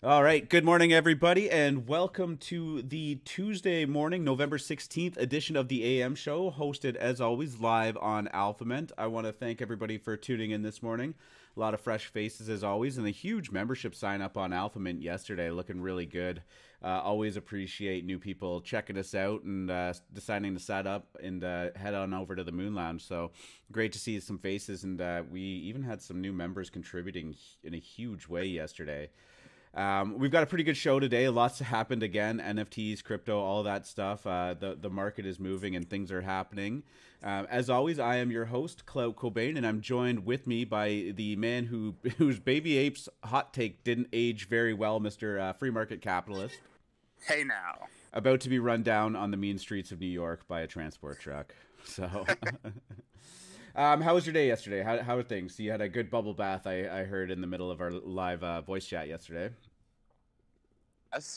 All right. Good morning, everybody, and welcome to the Tuesday morning, November 16th edition of the AM show, hosted as always live on AlphaMint. I want to thank everybody for tuning in this morning. A lot of fresh faces as always, and a huge membership sign up on AlphaMint yesterday, looking really good. Always appreciate new people checking us out and deciding to set up and head on over to the Moon Lounge. So great to see some faces, and we even had some new members contributing in a huge way yesterday. We've got a pretty good show today. Lots happened again. NFTs, crypto, all that stuff. The market is moving and things are happening. As always, I am your host, Clout Cobain, and I'm joined with me by the man whose Baby Apes hot take didn't age very well, Mr. Free Market Capitalist. Hey now. About to be run down on the mean streets of New York by a transport truck. So... how was your day yesterday? How are things? You had a good bubble bath, I heard, in the middle of our live voice chat yesterday.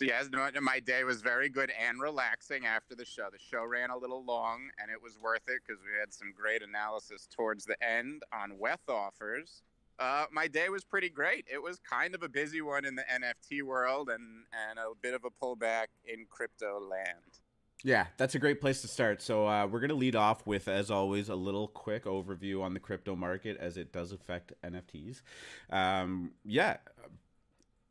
Yes, my day was very good and relaxing after the show. The show ran a little long, and it was worth it because we had some great analysis towards the end on WETH offers. My day was pretty great. It was kind of a busy one in the NFT world and a bit of a pullback in crypto land. Yeah, that's a great place to start. So we're going to lead off with, as always, a little quick overview on the crypto market as it does affect NFTs.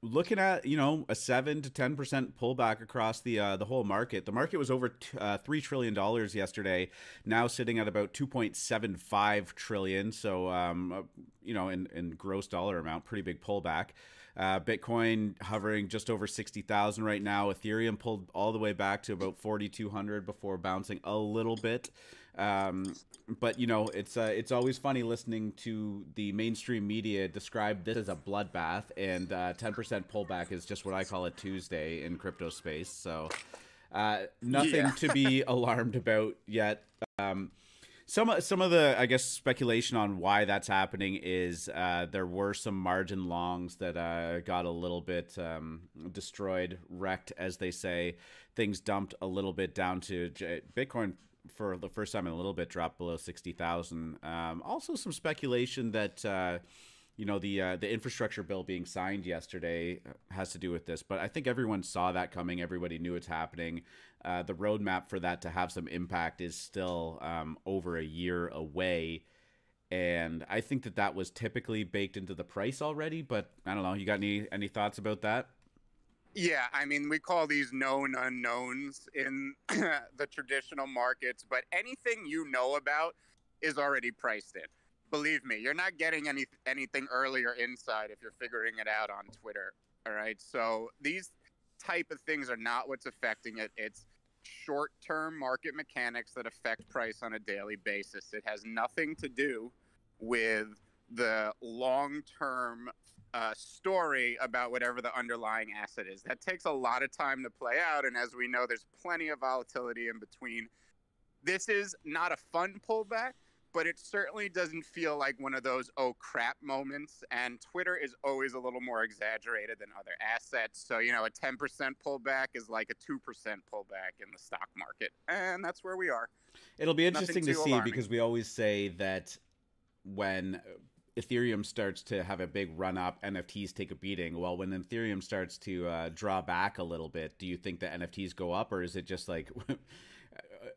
Looking at, a 7 to 10% pullback across the whole market. The market was over $3 trillion yesterday, now sitting at about 2.75 trillion. So, in gross dollar amount, pretty big pullback. Bitcoin hovering just over 60,000 right now. Ethereum pulled all the way back to about 4,200 before bouncing a little bit. But it's always funny listening to the mainstream media describe this as a bloodbath, and 10% pullback is just what I call a Tuesday in crypto space. So nothing to be alarmed about yet. Some of the, I guess, speculation on why that's happening is there were some margin longs that got a little bit destroyed, wrecked, as they say. Things dumped a little bit down to Bitcoin for the first time in a little bit, dropped below 60,000. Also some speculation that the infrastructure bill being signed yesterday has to do with this, but I think everyone saw that coming. Everybody knew it's happening. The roadmap for that to have some impact is still over a year away, and I think that was typically baked into the price already. But I don't know. You got any thoughts about that? Yeah, I mean, we call these known unknowns in the traditional markets, but anything you know about is already priced in. Believe me, you're not getting anything earlier inside if you're figuring it out on Twitter. All right. So these type of things are not what's affecting it. It's short-term market mechanics that affect price on a daily basis. It has nothing to do with the long-term story about whatever the underlying asset is. That takes a lot of time to play out. And as we know, there's plenty of volatility in between. This is not a fun pullback, but it certainly doesn't feel like one of those oh crap moments. And Twitter is always a little more exaggerated than other assets. So, a 10% pullback is like a 2% pullback in the stock market. And that's where we are. It'll be interesting to see because we always say that when Ethereum starts to have a big run up, NFTs take a beating. Well, when Ethereum starts to draw back a little bit, do you think that NFTs go up, or is it just like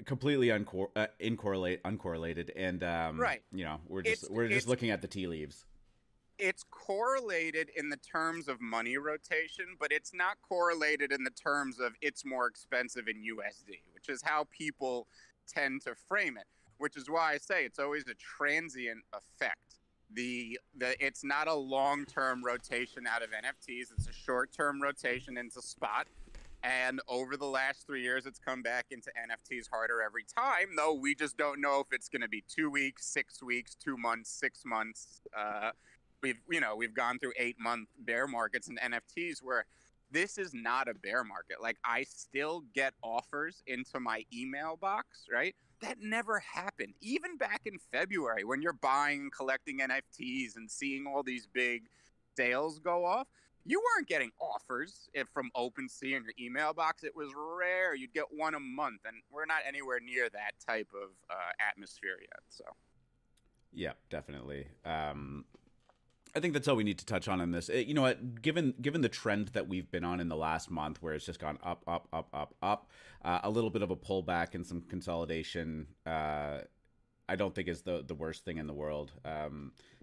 completely uncorrelated? And right, we're just looking at the tea leaves. It's correlated in the terms of money rotation, but it's not correlated in the terms of it's more expensive in USD, which is how people tend to frame it. Which is why I say it's always a transient effect. It's not a long-term rotation out of NFTs. It's a short-term rotation into spot. And over the last 3 years, it's come back into NFTs harder every time, though we just don't know if it's going to be 2 weeks, 6 weeks, 2 months, 6 months. We've gone through 8-month bear markets in NFTs where this is not a bear market. Like, I still get offers into my email box, right? That never happened. Even back in February, when you're buying and collecting NFTs and seeing all these big sales go off, you weren't getting offers from OpenSea in your email box. It was rare. You'd get one a month, and we're not anywhere near that type of atmosphere yet. So, yeah, definitely. I think that's all we need to touch on in this. You know what? Given the trend that we've been on in the last month, where it's just gone up, up, up, up, up, a little bit of a pullback and some consolidation, I don't think is the worst thing in the world.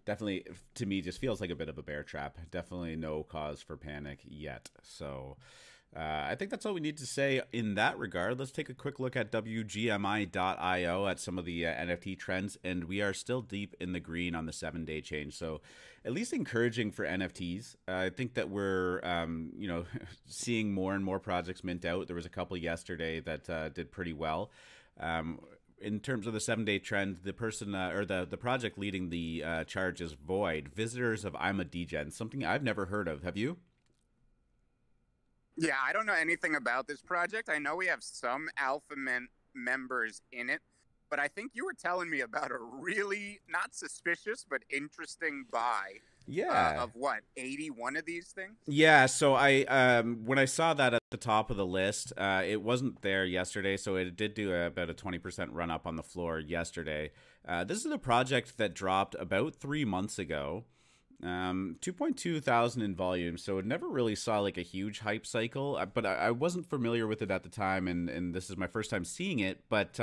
Definitely, to me, just feels like a bit of a bear trap. Definitely no cause for panic yet. So I think that's all we need to say in that regard. Let's take a quick look at WGMI.io at some of the NFT trends, and we are still deep in the green on the 7-day change. So at least encouraging for NFTs. I think that we're, seeing more and more projects mint out. There was a couple yesterday that did pretty well. In terms of the 7-day trend, the person or the project leading the charge is Void, Visitors of Imma Degen, something I've never heard of. Have you? Yeah, I don't know anything about this project. I know we have some AlphaMint members in it, but I think you were telling me about a really not suspicious but interesting buy. Yeah. Of what, 81 of these things? Yeah, so I when I saw that at the top of the list, it wasn't there yesterday, so it did do about a 20% run up on the floor yesterday. This is a project that dropped about 3 months ago. 2.2 thousand in volume, so it never really saw like a huge hype cycle, but I wasn't familiar with it at the time, and this is my first time seeing it. But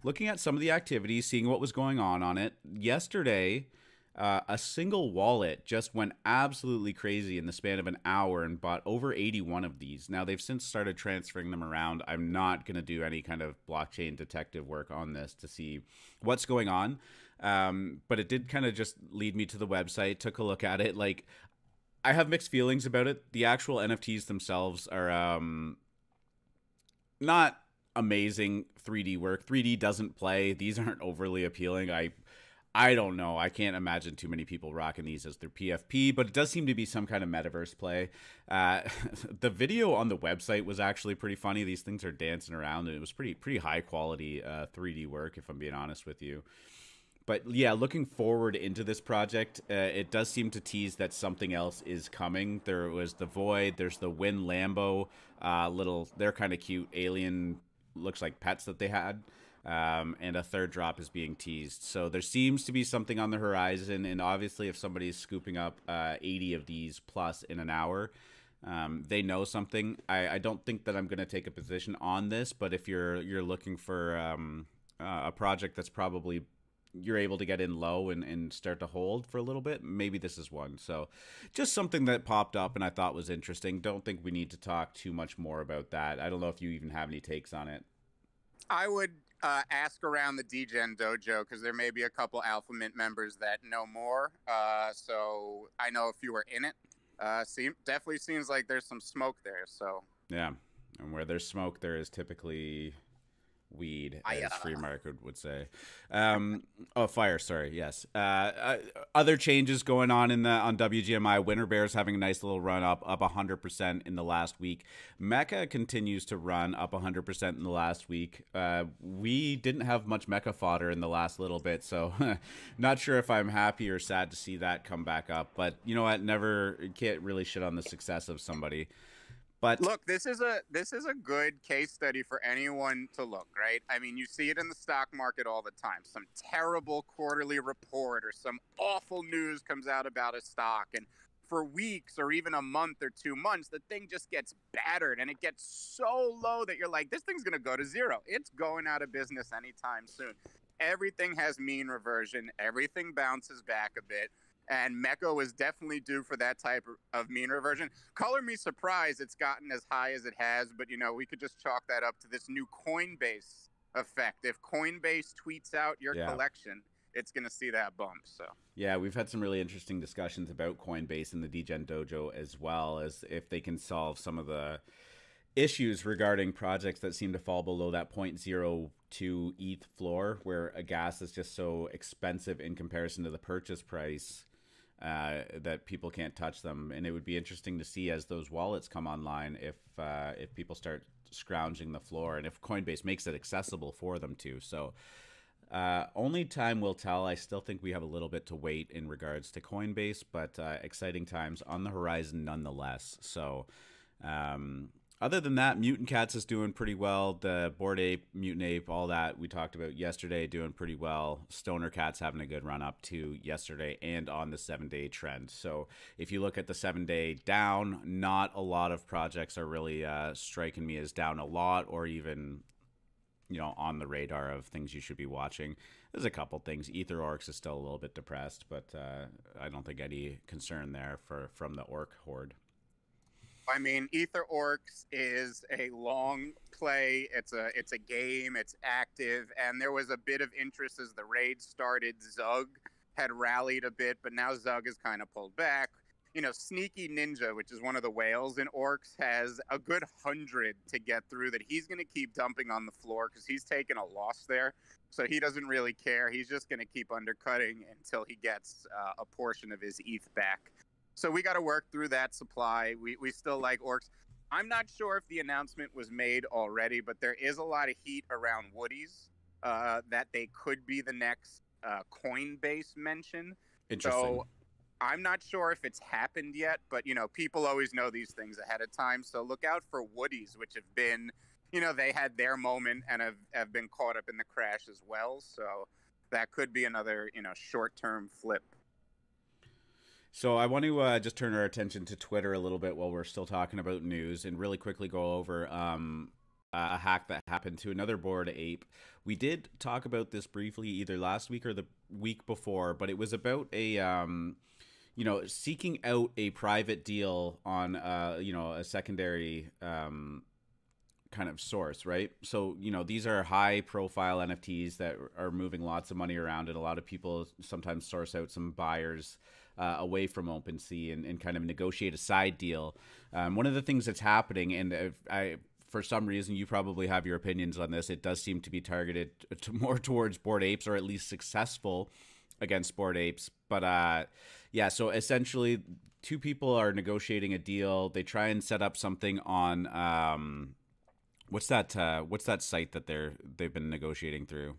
looking at some of the activities, seeing what was going on it yesterday, a single wallet just went absolutely crazy in the span of an hour and bought over 81 of these. Now they've since started transferring them around. I'm not going to do any kind of blockchain detective work on this to see what's going on. But it did kind of just lead me to the website, took a look at it. Like, I have mixed feelings about it. The actual NFTs themselves are not amazing 3D work. 3D doesn't play. These aren't overly appealing. I don't know. I can't imagine too many people rocking these as their PFP, but it does seem to be some kind of metaverse play. The video on the website was actually pretty funny. These things are dancing around, and it was pretty high quality 3D work, if I'm being honest with you. But yeah, looking forward into this project, it does seem to tease that something else is coming. There was the Void, there's the Win Lambo, they're kind of cute alien, looks like pets that they had. And a third drop is being teased. So there seems to be something on the horizon. And obviously, if somebody's scooping up 80 of these plus in an hour, they know something. I don't think that I'm going to take a position on this, but if you're looking for a project that's probably you're able to get in low and start to hold for a little bit, maybe this is one. So just something that popped up and I thought was interesting. Don't think we need to talk too much more about that. I don't know if you even have any takes on it. I would ask around the Degen dojo because there may be a couple AlphaMint members that know more. So I know if you were in it, definitely seems like there's some smoke there. So yeah, and where there's smoke, there is typically weed, as Free Market would say. Fire, sorry, yes. Other changes going on on WGMI. Winter Bears having a nice little run up 100% in the last week. Mecca continues to run up 100% in the last week. We didn't have much Mecca fodder in the last little bit, so not sure if I'm happy or sad to see that come back up. But you know what? Can't really shit on the success of somebody. But look, this is a good case study for anyone to look, right? I mean, you see it in the stock market all the time. Some terrible quarterly report or some awful news comes out about a stock, and for weeks or even a month or 2 months, the thing just gets battered and it gets so low that you're like, this thing's going to go to zero. It's going out of business anytime soon. Everything has mean reversion. Everything bounces back a bit. And Mecca was definitely due for that type of mean reversion. Color me surprised it's gotten as high as it has, but, we could just chalk that up to this new Coinbase effect. If Coinbase tweets out your collection, it's going to see that bump. So yeah, we've had some really interesting discussions about Coinbase and the Degen Dojo, as well as if they can solve some of the issues regarding projects that seem to fall below that 0.02 ETH floor, where a gas is just so expensive in comparison to the purchase price that people can't touch them. And it would be interesting to see as those wallets come online if people start scrounging the floor and if Coinbase makes it accessible for them to. So only time will tell. I still think we have a little bit to wait in regards to Coinbase, but exciting times on the horizon nonetheless. So Other than that, Mutant Cats is doing pretty well. The Bored Ape, Mutant Ape, all that we talked about yesterday, doing pretty well. Stoner Cat's having a good run up too yesterday and on the 7-day trend. So if you look at the 7-day down, not a lot of projects are really striking me as down a lot or even, on the radar of things you should be watching. There's a couple things. EtherOrcs is still a little bit depressed, but I don't think any concern there from the Orc horde. I mean, EtherOrcs is a long play. It's a game. It's active, and there was a bit of interest as the raid started. Zug had rallied a bit, but now Zug has kind of pulled back. Sneaky Ninja, which is one of the whales in Orcs, has a good 100 to get through that he's going to keep dumping on the floor because he's taken a loss there. So he doesn't really care. He's just going to keep undercutting until he gets a portion of his ETH back. So we got to work through that supply. We still like Orcs. I'm not sure if the announcement was made already, but there is a lot of heat around Woodies that they could be the next Coinbase mention. Interesting. So I'm not sure if it's happened yet, but, people always know these things ahead of time. So look out for Woodies, which have been, they had their moment and have been caught up in the crash as well. So that could be another, short-term flip. So I want to just turn our attention to Twitter a little bit while we're still talking about news and really quickly go over a hack that happened to another Bored Ape. We did talk about this briefly either last week or the week before, but it was about a, seeking out a private deal on, a secondary kind of source, right? So, these are high profile NFTs that are moving lots of money around, and a lot of people sometimes source out some buyers away from OpenSea and kind of negotiate a side deal. One of the things that's happening, and for some reason, you probably have your opinions on this, it does seem to be targeted more towards Bored Apes, or at least successful against Bored Apes. But so essentially, two people are negotiating a deal. They try and set up something on what's that site that they've been negotiating through?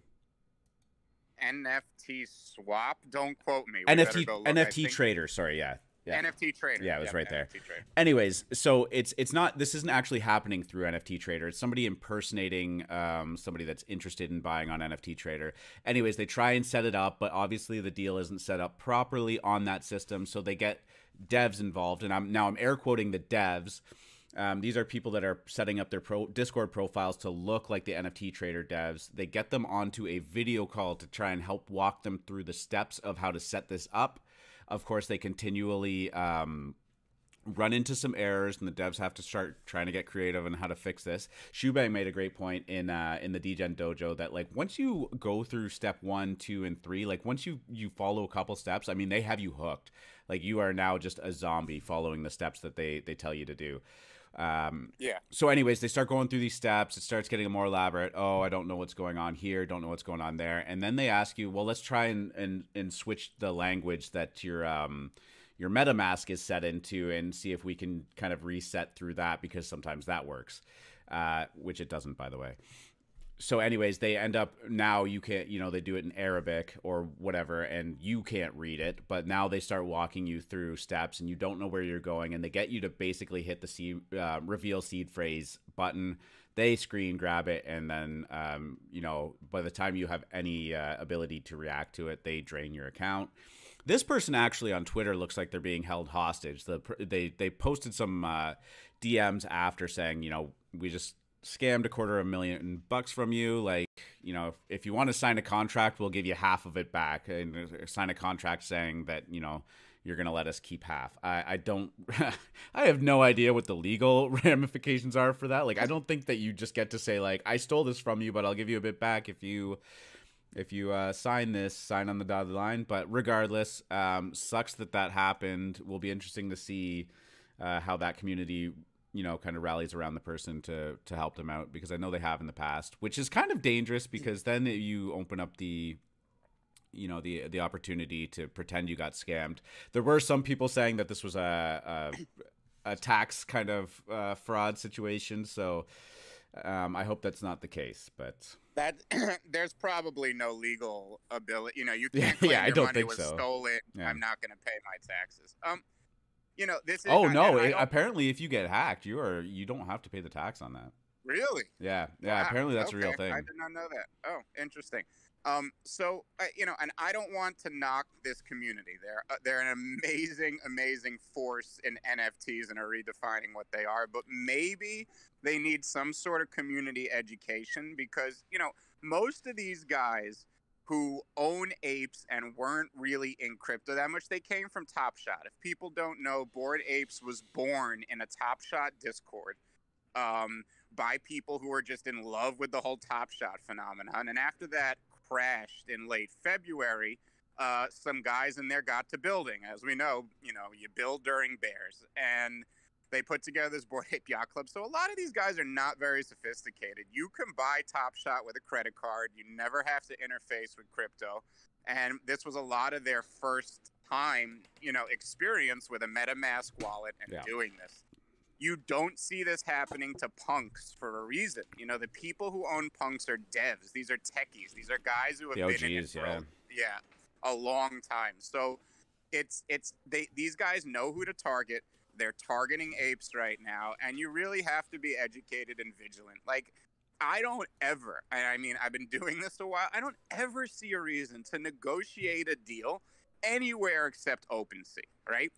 NFT swap. Don't quote me. NFT trader. Sorry, yeah. NFT trader. Yeah, it was right there. Anyways, so it's not. This isn't actually happening through NFT trader. It's somebody impersonating somebody that's interested in buying on NFT trader. Anyways, they try and set it up, but obviously the deal isn't set up properly on that system, so they get devs involved, and I'm air quoting the devs. These are people that are setting up their Discord profiles to look like the NFT trader devs. They get them onto a video call to try and help walk them through the steps of how to set this up. Of course, they continually run into some errors, and the devs have to start trying to get creative on how to fix this. Shubang made a great point in the Degen Dojo that, like, once you go through step 1, 2, and 3, like once you follow a couple steps, I mean, they have you hooked. Like, you are now just a zombie following the steps that they tell you to do. So anyways, they start going through these steps. It starts getting more elaborate. Oh, I don't know what's going on here. Don't know what's going on there. And then they ask you, well, let's try and switch the language that your MetaMask is set into and see if we can kind of reset through that, because sometimes that works, which it doesn't, by the way. So anyways, they end up, now you can't, they do it in Arabic or whatever, and you can't read it, but now they start walking you through steps and you don't know where you're going, and they get you to basically hit the reveal seed phrase button. They screen grab it, and then, by the time you have any ability to react to it, they drain your account. This person actually on Twitter looks like they're being held hostage. They posted some DMs after saying, we just scammed $250,000 from you. Like, if you want to sign a contract, we'll give you half of it back, and sign a contract saying that, you're going to let us keep half. I don't, I have no idea what the legal ramifications are for that. Like, I don't think that you just get to say, like, I stole this from you, but I'll give you a bit back if you sign on the dotted line. But regardless, sucks that happened. Will be interesting to see how that community kind of rallies around the person to help them out, because I know they have in the past, which is kind of dangerous, because then you open up the opportunity to pretend you got scammed. There were some people saying that this was a tax kind of fraud situation, so I hope that's not the case. But that there's probably no legal ability. You can't claim I your don't money think was so. stolen. Yeah. I'm not going to pay my taxes. you know, this is. Oh no! I don't, Apparently, if you get hacked, you don't have to pay the tax on that. really? Yeah, yeah. Wow. Apparently, that's a real Okay, thing. I did not know that. Oh, interesting. So you know, and I don't want to knock this community. They're an amazing, amazing force in NFTs and are redefining what they are. But maybe they need some sort of community education because you know most of these guys who own apes and weren't really in crypto that much, they came from Top Shot. If people don't know, Bored Apes was born in a Top Shot Discord. By people who were just in love with the whole Top Shot phenomenon. And after that crashed in late February, some guys in there got to building. As we know, you build during bears. And they put together this Bored Ape Yacht Club. So a lot of these guys are not very sophisticated. You can buy Top Shot with a credit card. You never have to interface with crypto. And this was a lot of their first time, experience with a MetaMask wallet and doing this. You don't see this happening to punks for a reason. You know, the people who own punks are devs. These are techies. These are guys who have been in it for a long time. So these guys know who to target. They're targeting apes right now, and you really have to be educated and vigilant. Like, I don't ever, and I mean, I've been doing this a while, I don't ever see a reason to negotiate a deal anywhere except OpenSea, right?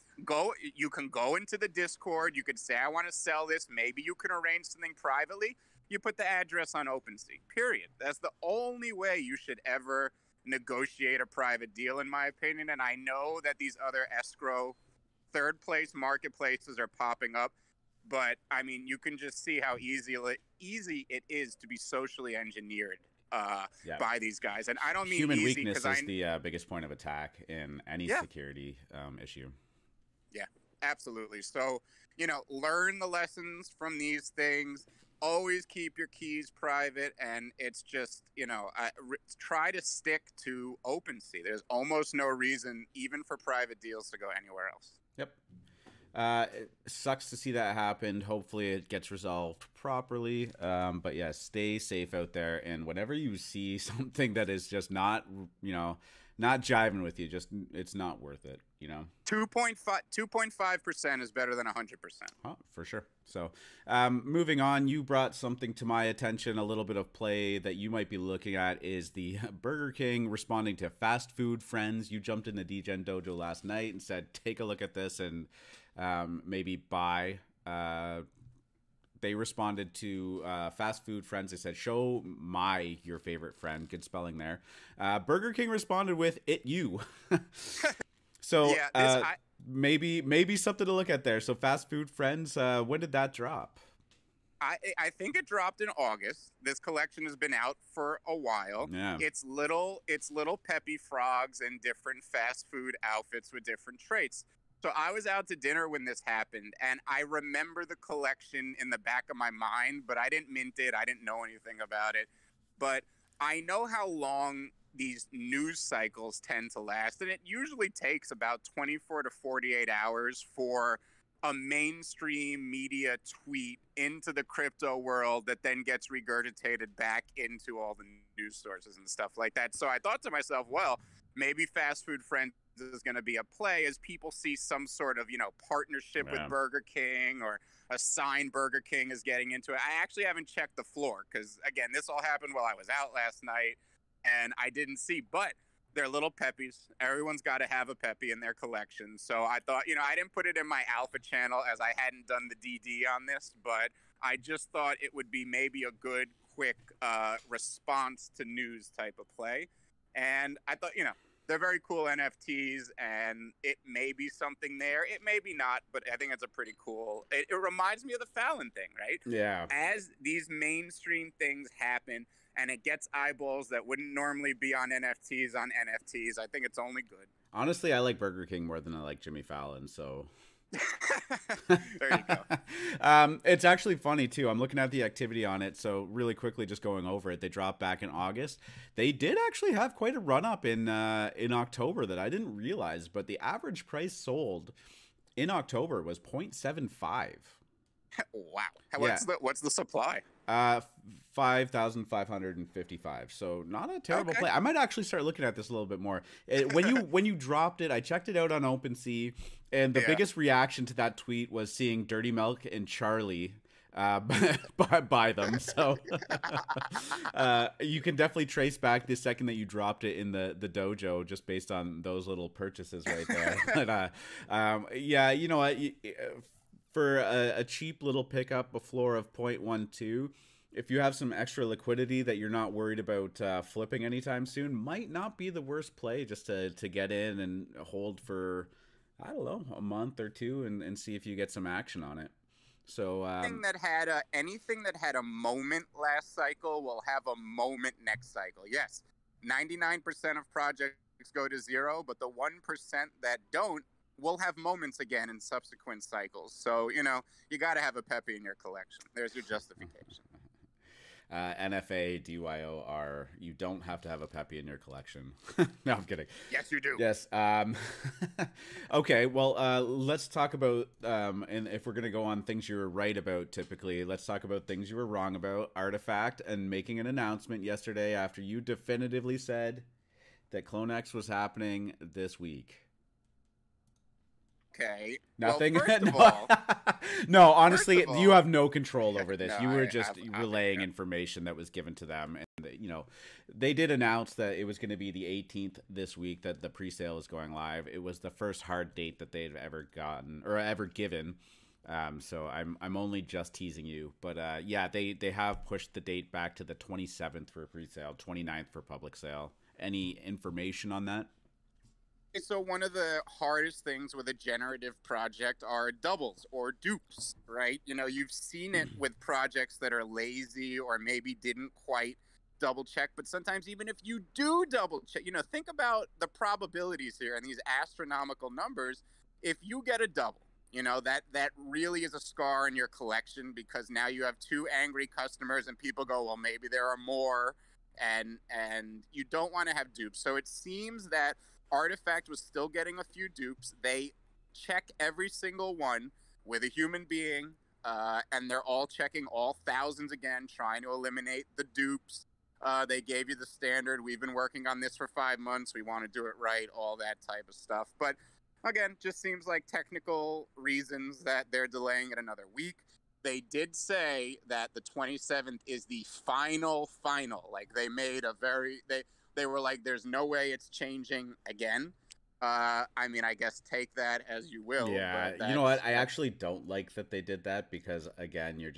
You can go into the Discord. You could say, I want to sell this. Maybe you can arrange something privately. You put the address on OpenSea, period. That's the only way you should ever negotiate a private deal, in my opinion. And I know that these other escrow third place marketplaces are popping up. But, I mean, you can just see how easy it is to be socially engineered by these guys. And I don't mean human easy, weakness is the biggest point of attack in any security issue. Yeah, absolutely. So, learn the lessons from these things. Always keep your keys private. And it's just, try to stick to OpenSea. There's almost no reason, even for private deals, to go anywhere else. Yep. It sucks to see that happen. Hopefully it gets resolved properly. But yeah, stay safe out there. And whenever you see something that is just not jiving with you, it's not worth it, 2.5% is better than 100%. Oh, for sure. So, moving on, you brought something to my attention. A little bit of play that you might be looking at is the Burger King responding to fast food friends. You jumped in the DGen Dojo last night and said, take a look at this and maybe buy. They responded to fast food friends. They said, show your favorite friend. Good spelling there. Burger King responded with you. So maybe something to look at there. So fast food friends, when did that drop? I think it dropped in August. This collection has been out for a while. Yeah. It's little peppy frogs in different fast food outfits with different traits. So I was out to dinner when this happened, and I remember the collection in the back of my mind, but I didn't mint it. I didn't know anything about it. But I know how long these news cycles tend to last, and it usually takes about 24 to 48 hours for a mainstream media tweet into the crypto world that then gets regurgitated back into all the news sources and stuff like that. So I thought to myself, well, maybe fast food friends is going to be a play as people see some sort of, partnership with Burger King or a sign Burger King is getting into it. I actually haven't checked the floor because, again, this all happened while I was out last night and I didn't see, but they're little peppies. Everyone's got to have a peppy in their collection. So I thought, I didn't put it in my alpha channel as I hadn't done the DD on this, but I just thought it would be maybe a good, quick response to news type of play. And I thought, they're very cool NFTs, and it may be something there. It may be not, but I think it's a pretty cool. It reminds me of the Fallon thing, right? Yeah. As these mainstream things happen, and it gets eyeballs that wouldn't normally be on NFTs, I think it's only good. Honestly, I like Burger King more than I like Jimmy Fallon, so... There you go. It's actually funny too. I'm looking at the activity on it. So really quickly, just going over it, they dropped back in August. They did actually have quite a run up in October that I didn't realize, but the average price sold in October was 0.75. Wow. Yeah. What's the supply? 5,555. So not a terrible Okay. play. I might actually start looking at this a little bit more. When you dropped it, I checked it out on OpenSea, and the Yeah. biggest reaction to that tweet was seeing Dirty Milk and Charlie buy them. So you can definitely trace back the second that you dropped it in the dojo, just based on those little purchases right there. But yeah, you know what? For a cheap little pickup, a floor of 0.12, if you have some extra liquidity that you're not worried about flipping anytime soon, might not be the worst play, just to get in and hold for, I don't know, a month or two, and see if you get some action on it. So Anything that had a moment last cycle will have a moment next cycle. Yes, 99% of projects go to zero, but the 1% that don't will have moments again in subsequent cycles. So, you got to have a Pepe in your collection. There's your justification. NFA DYOR, you don't have to have a Pepe in your collection. No, I'm kidding. Yes, you do. Yes. Okay, well, let's talk about, and if we're going to go on things you were right about typically, let's talk about things you were wrong about. Artifact and making an announcement yesterday after you definitively said that CloneX was happening this week. Okay. Nothing. Well, first of all, no, honestly, you have no control over this. No, you were just relaying information that was given to them, and they did announce that it was going to be the 18th this week that the pre-sale is going live. It was the first hard date that they've ever gotten or ever given. So I'm only just teasing you, but yeah, they have pushed the date back to the 27th for pre-sale, 29th for public sale. Any information on that? So one of the hardest things with a generative project are doubles or dupes, right? You've seen it with projects that are lazy or maybe didn't quite double check, but sometimes even if you do double check, think about the probabilities here and these astronomical numbers. If you get a double, that really is a scar in your collection, because now you have two angry customers and people go, well, maybe there are more, and you don't want to have dupes. So it seems that Artifact was still getting a few dupes. They check every single one with a human being, and they're all checking all thousands again, trying to eliminate the dupes. They gave you the standard, we've been working on this for 5 months, we want to do it right, all that type of stuff. But again, just seems like technical reasons that they're delaying it another week. They did say that the 27th is the final. Like, they made they were like, there's no way it's changing again. I mean, I guess take that as you will. Yeah, you know what? I actually don't like that they did that, because again, you're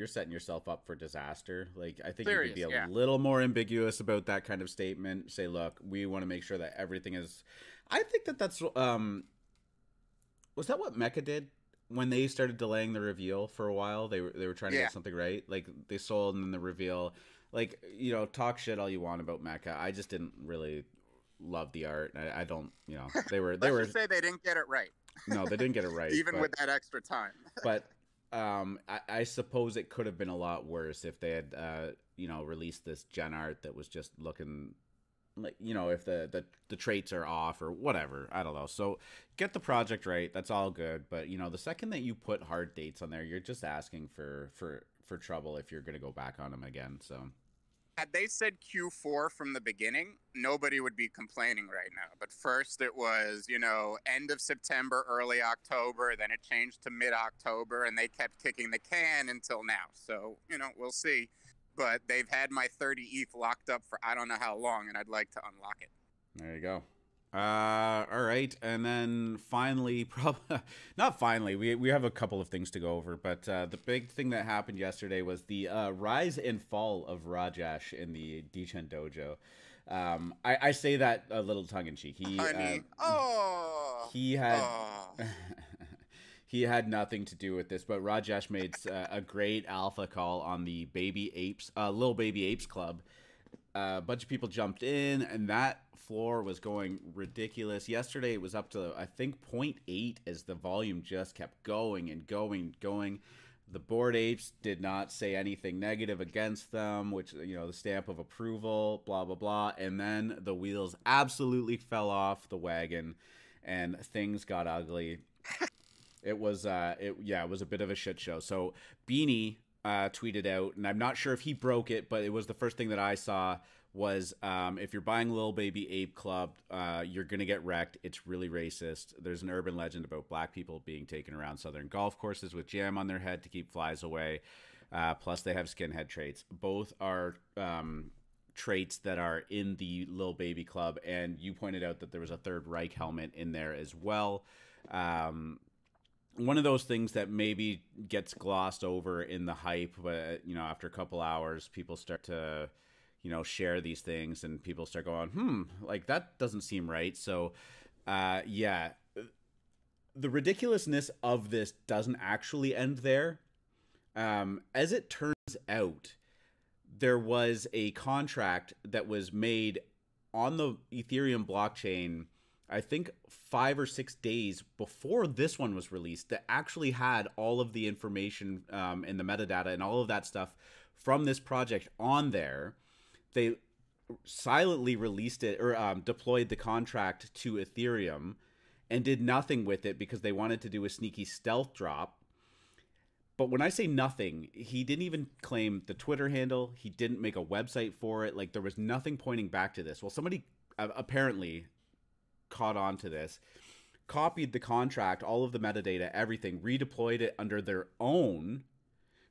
setting yourself up for disaster. Like, I think you could be a little more ambiguous about that kind of statement. Say, look, we want to make sure that everything is. I think that's was that what Mecha did when they started delaying the reveal for a while? They were trying to get something right. Like, they sold and then the reveal. Like, talk shit all you want about Mecha. I just didn't really love the art. I don't, they were. Let's just say they didn't get it right. No, they didn't get it right. Even with that extra time. But I suppose it could have been a lot worse if they had, released this gen art that was just looking like, if the traits are off or whatever. I don't know. So get the project right. That's all good. But, the second that you put hard dates on there, you're just asking for trouble if you're going to go back on them again. So had they said Q4 from the beginning, nobody would be complaining right now. But first it was, end of September, early October, then it changed to mid-October, and they kept kicking the can until now. So, we'll see. But they've had my 30 ETH locked up for I don't know how long, and I'd like to unlock it. There you go. All right, and then finally, not finally, we have a couple of things to go over, but the big thing that happened yesterday was the rise and fall of Rajesh in the Degen Dojo. I say that a little tongue in cheek. He had he had nothing to do with this, but Rajesh made a great alpha call on the Baby Apes, Little Baby Apes Club. A bunch of people jumped in, and that floor was going ridiculous. Yesterday, it was up to, I think, 0.8 as the volume just kept going and going. The Bored Apes did not say anything negative against them, which, the stamp of approval, blah, blah, blah. And then the wheels absolutely fell off the wagon, and things got ugly. It was it was a bit of a shit show. So Beanie tweeted out, and I'm not sure if he broke it, but it was the first thing that I saw was if you're buying Lil Baby Ape Club, you're gonna get wrecked. It's really racist. There's an urban legend about black people being taken around southern golf courses with jam on their head to keep flies away. Plus, they have skinhead traits. Both are traits that are in the Lil Baby Club, and you pointed out that there was a Third Reich helmet in there as well. One of those things that maybe gets glossed over in the hype, but after a couple hours, people start to share these things, and people start going, like that doesn't seem right. So, the ridiculousness of this doesn't actually end there. As it turns out, there was a contract that was made on the Ethereum blockchain, I think 5 or 6 days before this one was released, that actually had all of the information and the metadata and all of that stuff from this project on there. They silently released it or deployed the contract to Ethereum and did nothing with it because they wanted to do a sneaky stealth drop. But when I say nothing, he didn't even claim the Twitter handle. He didn't make a website for it. Like, there was nothing pointing back to this. Well, somebody apparently caught on to this, copied the contract, all of the metadata, everything, redeployed it under their own,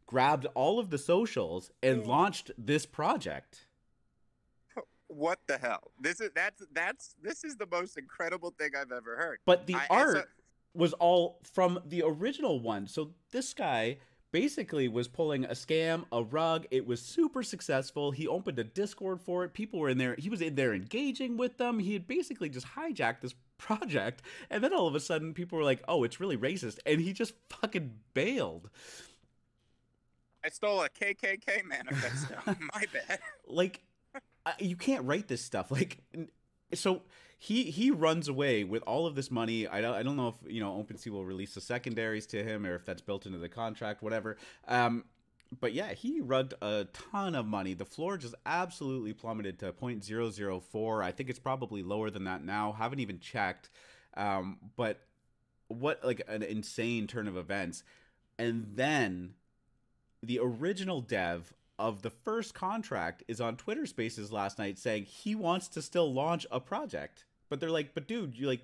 grabbed all of the socials, and launched this project. What the hell? This is the most incredible thing I've ever heard. But the art was all from the original one. So this guy basically was pulling a scam, a rug. It was super successful. He opened a Discord for it. People were in there. He was in there engaging with them. He had basically just hijacked this project. And then all of a sudden people were like, oh, it's really racist. And he just fucking bailed. I stole a KKK manifesto. My bad. Like, you can't write this stuff. Like, so he runs away with all of this money. I don't know if OpenSea will release the secondaries to him or if that's built into the contract, whatever. But yeah, he rugged a ton of money. The floor just absolutely plummeted to 0.004. I think it's probably lower than that now. Haven't even checked. But what like an insane turn of events. And then the original dev of the first contract is on Twitter Spaces last night saying he wants to still launch a project. But they're like, but dude, you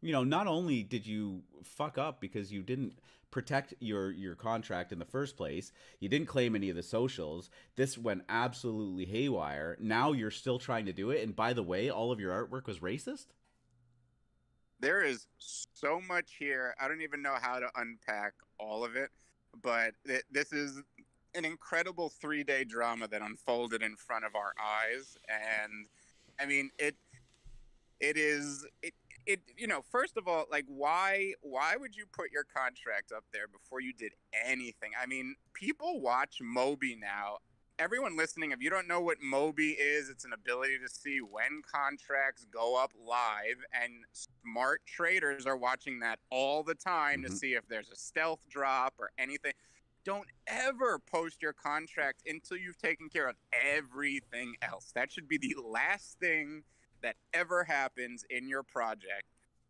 not only did you fuck up because you didn't protect your contract in the first place, you didn't claim any of the socials. This went absolutely haywire. Now you're still trying to do it. And by the way, all of your artwork was racist? There is so much here. I don't even know how to unpack all of it. But this is an incredible 3-day drama that unfolded in front of our eyes. And I mean, it first of all, like, why would you put your contract up there before you did anything? I mean, people watch Moby now. Everyone listening, if you don't know what Moby is, it's an ability to see when contracts go up live, and smart traders are watching that all the time to see if there's a stealth drop or anything. Don't ever post your contract until you've taken care of everything else. That should be the last thing that ever happens in your project.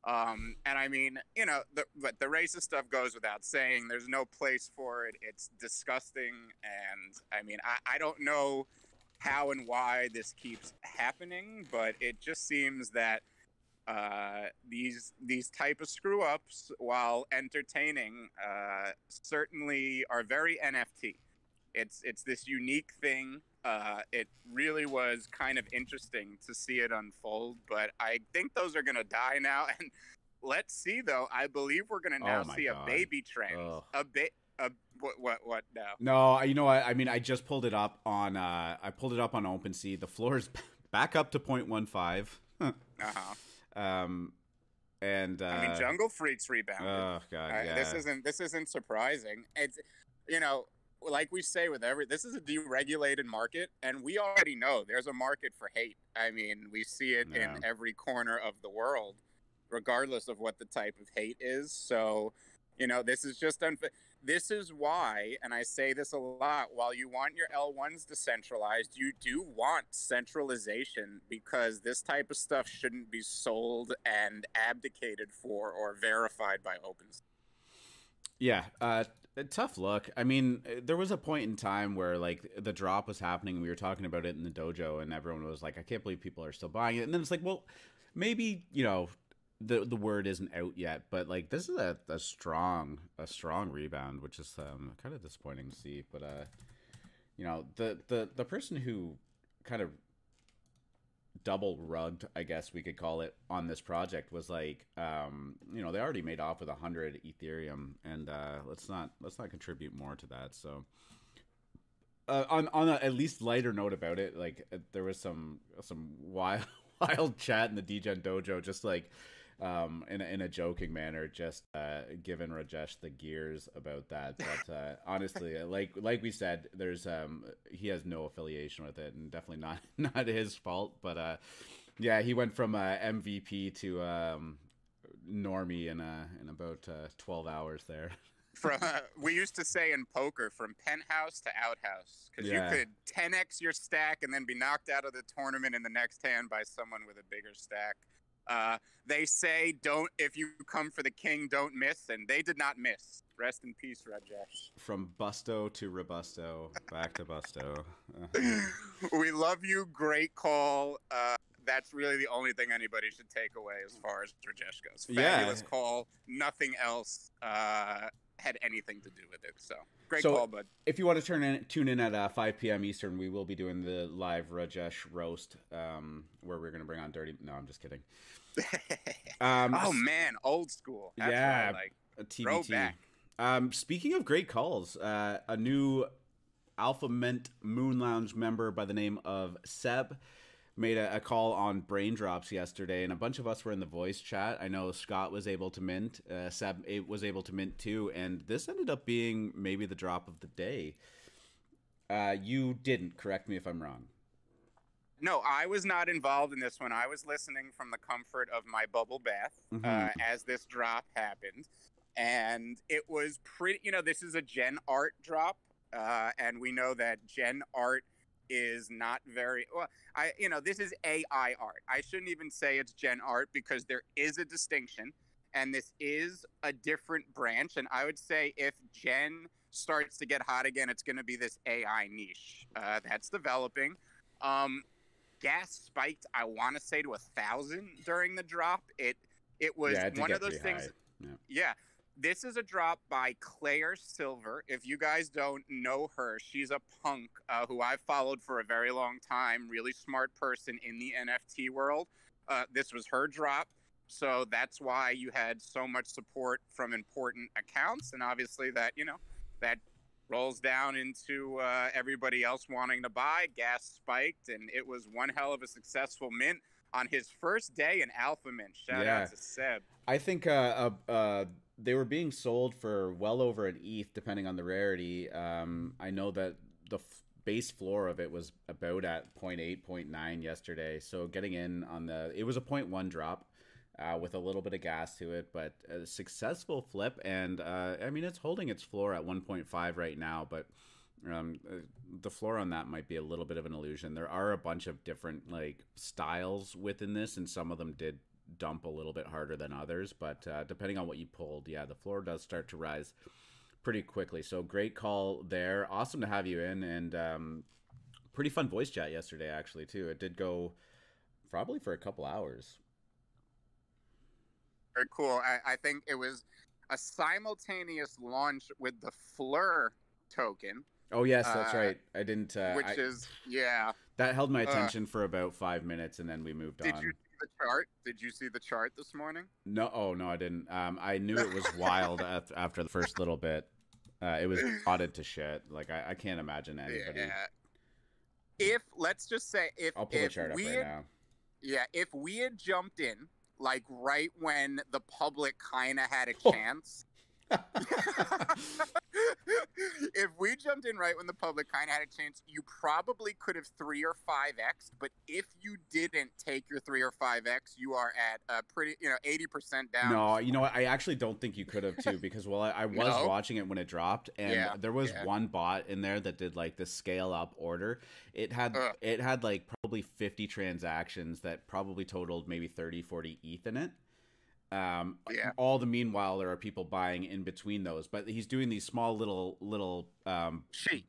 And I mean, but the racist stuff goes without saying. There's no place for it. It's disgusting. And I mean, I don't know how and why this keeps happening, but it just seems that these type of screw ups, while entertaining, certainly are very NFT. It's this unique thing. It really was kind of interesting to see it unfold, but I think those are going to die now. And let's see, though. I believe we're going to now see a baby trend. What now? No, you know what? I mean, I just pulled it up on OpenSea. The floor is back up to 0.15. And I mean, Jungle Freaks rebounded. Oh god, yeah. This isn't surprising. It's like we say with this is a deregulated market, and we already know there's a market for hate. I mean, we see it in every corner of the world, regardless of what the type of hate is. So, this is just unfair. This is why, and I say this a lot, while you want your L1s decentralized, you do want centralization, because this type of stuff shouldn't be sold and abdicated for or verified by OpenSea. Yeah, a tough look. I mean, there was a point in time where like the drop was happening and we were talking about it in the dojo and everyone was like, I can't believe people are still buying it. And then it's like, well, maybe, the word isn't out yet, but like this is a strong rebound, which is kind of disappointing to see. But the person who kind of double rugged, I guess we could call it, on this project was like, they already made off with 100 Ethereum, and let's not contribute more to that. So, on a at least lighter note about it, like there was some wild chat in the Degen dojo, just like in a joking manner, just giving Rajesh the gears about that. But honestly, like we said, there's he has no affiliation with it, and definitely not his fault. But yeah, he went from MVP to normie in about 12 hours there. From we used to say in poker, from penthouse to outhouse, because you could 10x your stack and then be knocked out of the tournament in the next hand by someone with a bigger stack. They say if you come for the king, don't miss, and they did not miss. Rest in peace, Rajesh. From Busto to Robusto, back to Busto. We love you. Great call. That's really the only thing anybody should take away as far as Rajesh goes. Fabulous call. Nothing else had anything to do with it. So great call, bud. If you want to tune in at 5 p.m. Eastern, we will be doing the live Rajesh roast, where we're going to bring on Dirty. No, I'm just kidding. Oh man, old school. That's like throwback. Speaking of great calls, a new AlphaMint Moon Lounge member by the name of Seb made a call on brain drops yesterday, and a bunch of us were in the voice chat. I know Scott was able to mint, Seb was able to mint too, and this ended up being maybe the drop of the day. You didn't, correct me if I'm wrong. No, I was not involved in this one. I was listening from the comfort of my bubble bath as this drop happened, and it was pretty, this is a Gen Art drop, and we know that Gen Art is not very well. This is AI art. I shouldn't even say it's Gen Art because there is a distinction, and this is a different branch. And I would say if Gen starts to get hot again, it's going to be this AI niche that's developing. Gas spiked, I want to say, to 1,000 during the drop. It was one of those things. Yeah. This is a drop by Claire Silver. If you guys don't know her, she's a punk who I've followed for a very long time. Really smart person in the NFT world. This was her drop. So that's why you had so much support from important accounts. And obviously that rolls down into everybody else wanting to buy. Gas spiked, and it was one hell of a successful mint on his first day in AlphaMint. Shout out to Seb. I think they were being sold for well over an ETH, depending on the rarity. I know that the base floor of it was about at 0.8, 0.9 yesterday. So getting in on it was a 0.1 drop with a little bit of gas to it, but a successful flip. And it's holding its floor at 1.5 right now, but the floor on that might be a little bit of an illusion. There are a bunch of different styles within this, and some of them did dump a little bit harder than others, but depending on what you pulled, the floor does start to rise pretty quickly. So great call there. Awesome to have you in, and pretty fun voice chat yesterday actually too. It did go probably for a couple hours. Very cool. I think it was a simultaneous launch with the Fleur token. Oh yes, that's right. I didn't that held my attention for about 5 minutes, and then we moved on. The chart? Did you see the chart this morning? No, I didn't. I knew it was wild after the first little bit. It was potted to shit. Like I can't imagine anybody. Yeah. Let's just say I'll pull the chart up right now. Yeah, if we had jumped in right when the public kind of had a chance. If we jumped in right when the public kind of had a chance, you probably could have 3 or 5x. But if you didn't take your 3 or 5x, you are at a pretty 80% down. No, you know what? I actually don't think you could have too, because I was watching it when it dropped, and there was one bot in there that did the scale up order. It had probably 50 transactions that probably totaled maybe 30-40 ETH in it. Yeah. All the meanwhile, there are people buying in between those, but he's doing these small little. She.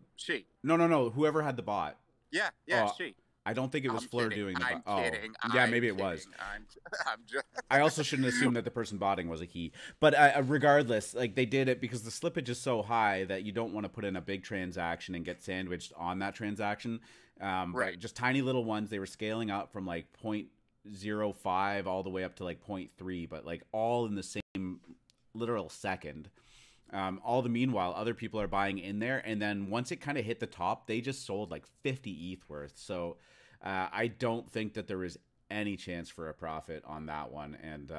No. Whoever had the bot. Yeah, Oh, she. I don't think it was I'm Fleur kidding. doing the bot. I'm Oh, kidding. yeah, I'm maybe it kidding. was. I'm just. I also shouldn't assume that the person botting was a he. But regardless, like they did it because the slippage is so high that you don't want to put in a big transaction and get sandwiched on that transaction. Right. But just tiny little ones. They were scaling up from like 0.05 all the way up to like 0.3, but like all in the same literal second. All the meanwhile, other people are buying in there, and then once it kind of hit the top, they just sold like 50 ETH worth. So I don't think that there was any chance for a profit on that one. And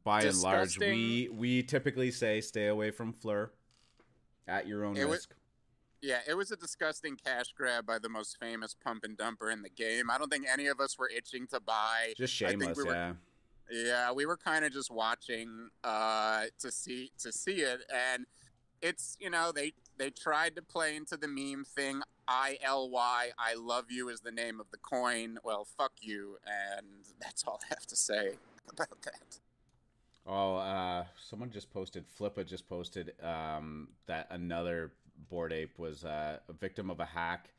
by and large, we typically say stay away from Fleur at your own risk. Yeah, it was a disgusting cash grab by the most famous pump and dumper in the game. I don't think any of us were itching to buy. Just shameless, yeah. Yeah, we were kind of just watching to see it, and it's, you know, they tried to play into the meme thing. ILY, I love you is the name of the coin. Well, fuck you, and that's all I have to say about that. Oh, someone just posted, Flippa just posted that another Bored Ape was a victim of a hack,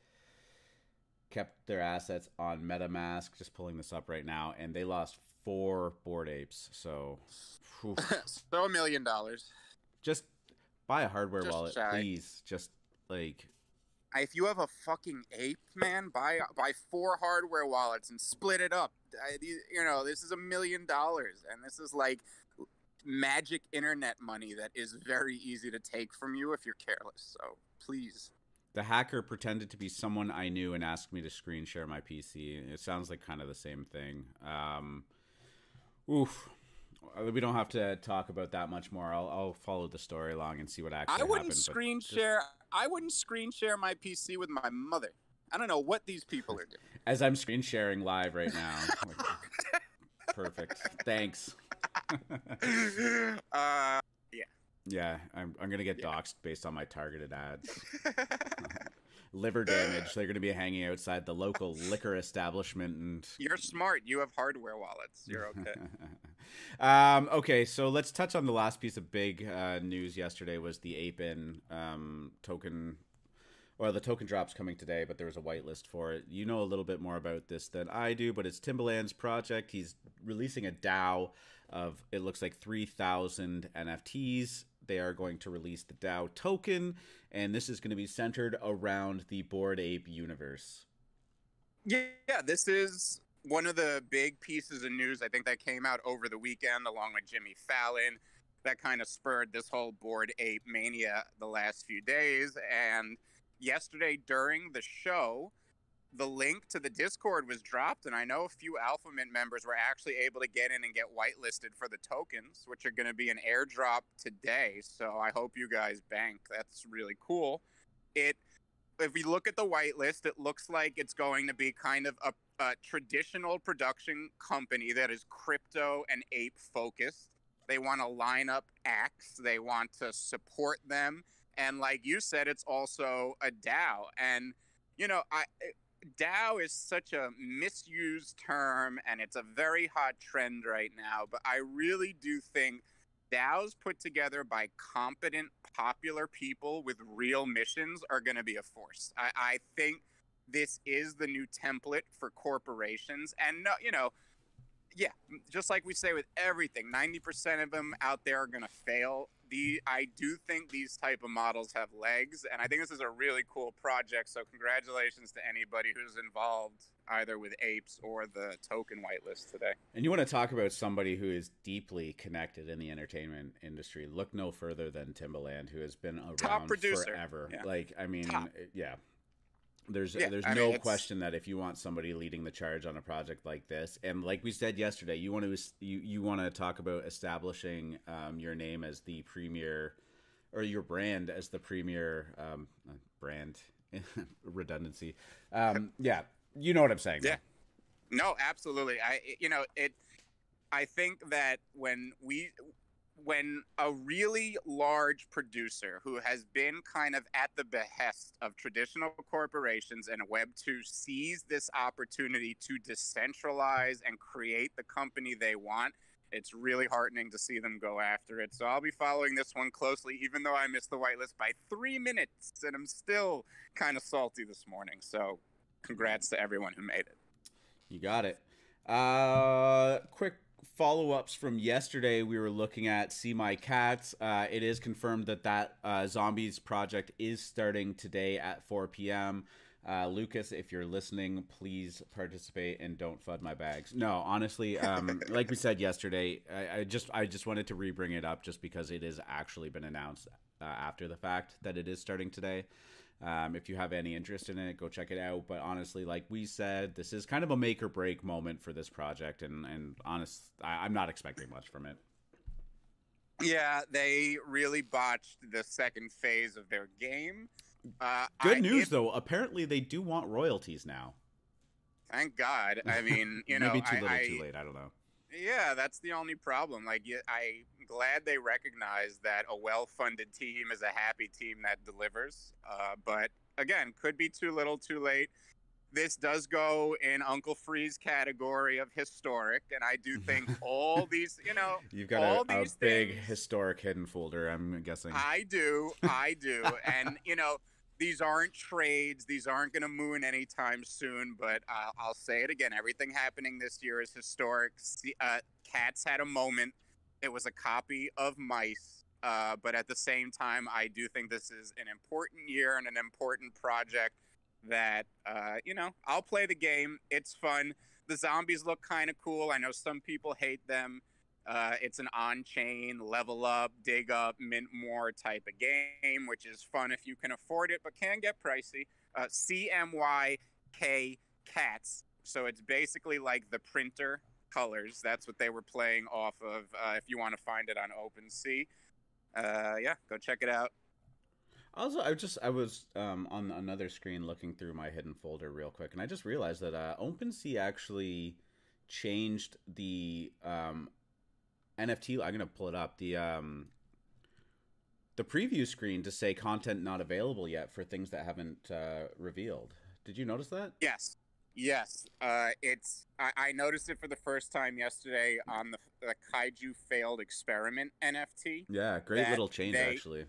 kept their assets on MetaMask, just pulling this up right now, and they lost 4 Bored Apes. So so $1 million. Just buy a hardware just wallet, shy. please. Just like, if you have a fucking ape, man, buy 4 hardware wallets and split it up. You know, this is $1 million, and this is like magic internet money that is very easy to take from you if you're careless. So please. The hacker pretended to be someone I knew and asked me to screen share my PC. It sounds like kind of the same thing. Oof. We don't have to talk about that much more. I'll follow the story along and see what actually happened. I wouldn't screen share my PC with my mother. I don't know what these people are doing. As I'm screen sharing live right now. Perfect. Thanks. Yeah, I'm gonna get doxxed based on my targeted ads. Liver damage. They're gonna be hanging outside the local liquor establishment, and you're smart. You have hardware wallets. You're okay. Okay, so let's touch on the last piece of big news yesterday was the Ape-In token. Well, the token drop's coming today, but there was a whitelist for it. You know a little bit more about this than I do, but it's Timbaland's project. He's releasing a DAO of, it looks like 3,000 NFTs. They are going to release the DAO token, and this is going to be centered around the Bored Ape universe. Yeah, this is one of the big pieces of news, I think, that came out over the weekend, along with Jimmy Fallon, that kind of spurred this whole Bored Ape mania the last few days. And yesterday during the show, the link to the Discord was dropped, and I know a few AlphaMint members were actually able to get in and get whitelisted for the tokens, which are going to be an airdrop today. So I hope you guys bank. That's really cool. If we look at the whitelist, it looks like it's going to be kind of a traditional production company that is crypto and ape focused. They want to line up acts. They want to support them. And like you said, it's also a DAO. And, you know, DAO is such a misused term, and it's a very hot trend right now. But I really do think DAOs put together by competent, popular people with real missions are going to be a force. I think this is the new template for corporations. And, no, you know, yeah, just like we say with everything, 90% of them out there are going to fail. I do think these type of models have legs, and I think this is a really cool project. So congratulations to anybody who's involved either with Apes or the token whitelist today. And you want to talk about somebody who is deeply connected in the entertainment industry. Look no further than Timbaland, who has been around forever. Yeah. Like, I mean, yeah. There's no question that if you want somebody leading the charge on a project like this, and like we said yesterday, you want to talk about establishing your name as the premier, or your brand as the premier brand. Redundancy. Yeah, you know what I'm saying. Yeah. No, absolutely. I think that when a really large producer who has been kind of at the behest of traditional corporations and Web2 sees this opportunity to decentralize and create the company they want, It's really heartening to see them go after it. So I'll be following this one closely, even though I missed the whitelist by 3 minutes, and I'm still kind of salty this morning. So congrats to everyone who made it. You got it. Quick follow-ups from yesterday. We were looking at See My Cats. It is confirmed that Zombies project is starting today at 4 p.m. Lucas, if you're listening, please participate and don't FUD my bags. No, honestly, like we said yesterday, I just wanted to re-bring it up just because it has actually been announced after the fact that it is starting today. If you have any interest in it, go check it out. But honestly, like we said, this is kind of a make or break moment for this project, and I'm not expecting much from it. Yeah, they really botched the second phase of their game. Good news, though. Apparently, they do want royalties now. Thank God. I mean, you know, maybe too little, too late. I don't know. Yeah, that's the only problem. Like, I'm glad they recognize that a well-funded team is a happy team that delivers. But again, could be too little, too late. This does go in Uncle Free's category of historic, and I do think all these, you know, you've got a big historic hidden folder, I'm guessing. I do, and you know, these aren't trades. These aren't going to moon anytime soon, but I'll say it again. Everything happening this year is historic. Cats had a moment. It was a copy of Mice, but at the same time, I do think this is an important year and an important project that, you know, I'll play the game. It's fun. The zombies look kind of cool. I know some people hate them. It's an on-chain, level up, dig up, mint more type of game, which is fun if you can afford it, but can get pricey. CMYK Cats. So it's basically like the printer colors. That's what they were playing off of. If you want to find it on OpenSea, yeah, go check it out. Also, I was on another screen looking through my hidden folder real quick, and I just realized that OpenSea actually changed the NFT. I'm gonna pull it up, the preview screen to say content not available yet for things that haven't revealed. Did you notice that? Yes. I noticed it for the first time yesterday on the Kaiju Failed Experiment NFT. Yeah, great little change actually.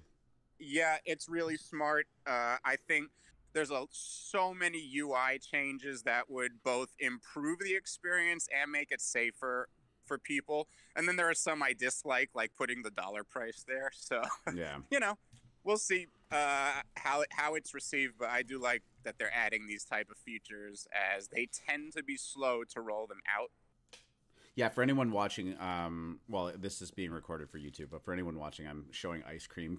Yeah, it's really smart. I think there's so many UI changes that would both improve the experience and make it safer for people. And then there are some I dislike, like putting the dollar price there. So, yeah, you know, we'll see how it's received. But I do like that they're adding these type of features, as they tend to be slow to roll them out. Yeah, for anyone watching, well, this is being recorded for YouTube, but for anyone watching, I'm showing Ice Cream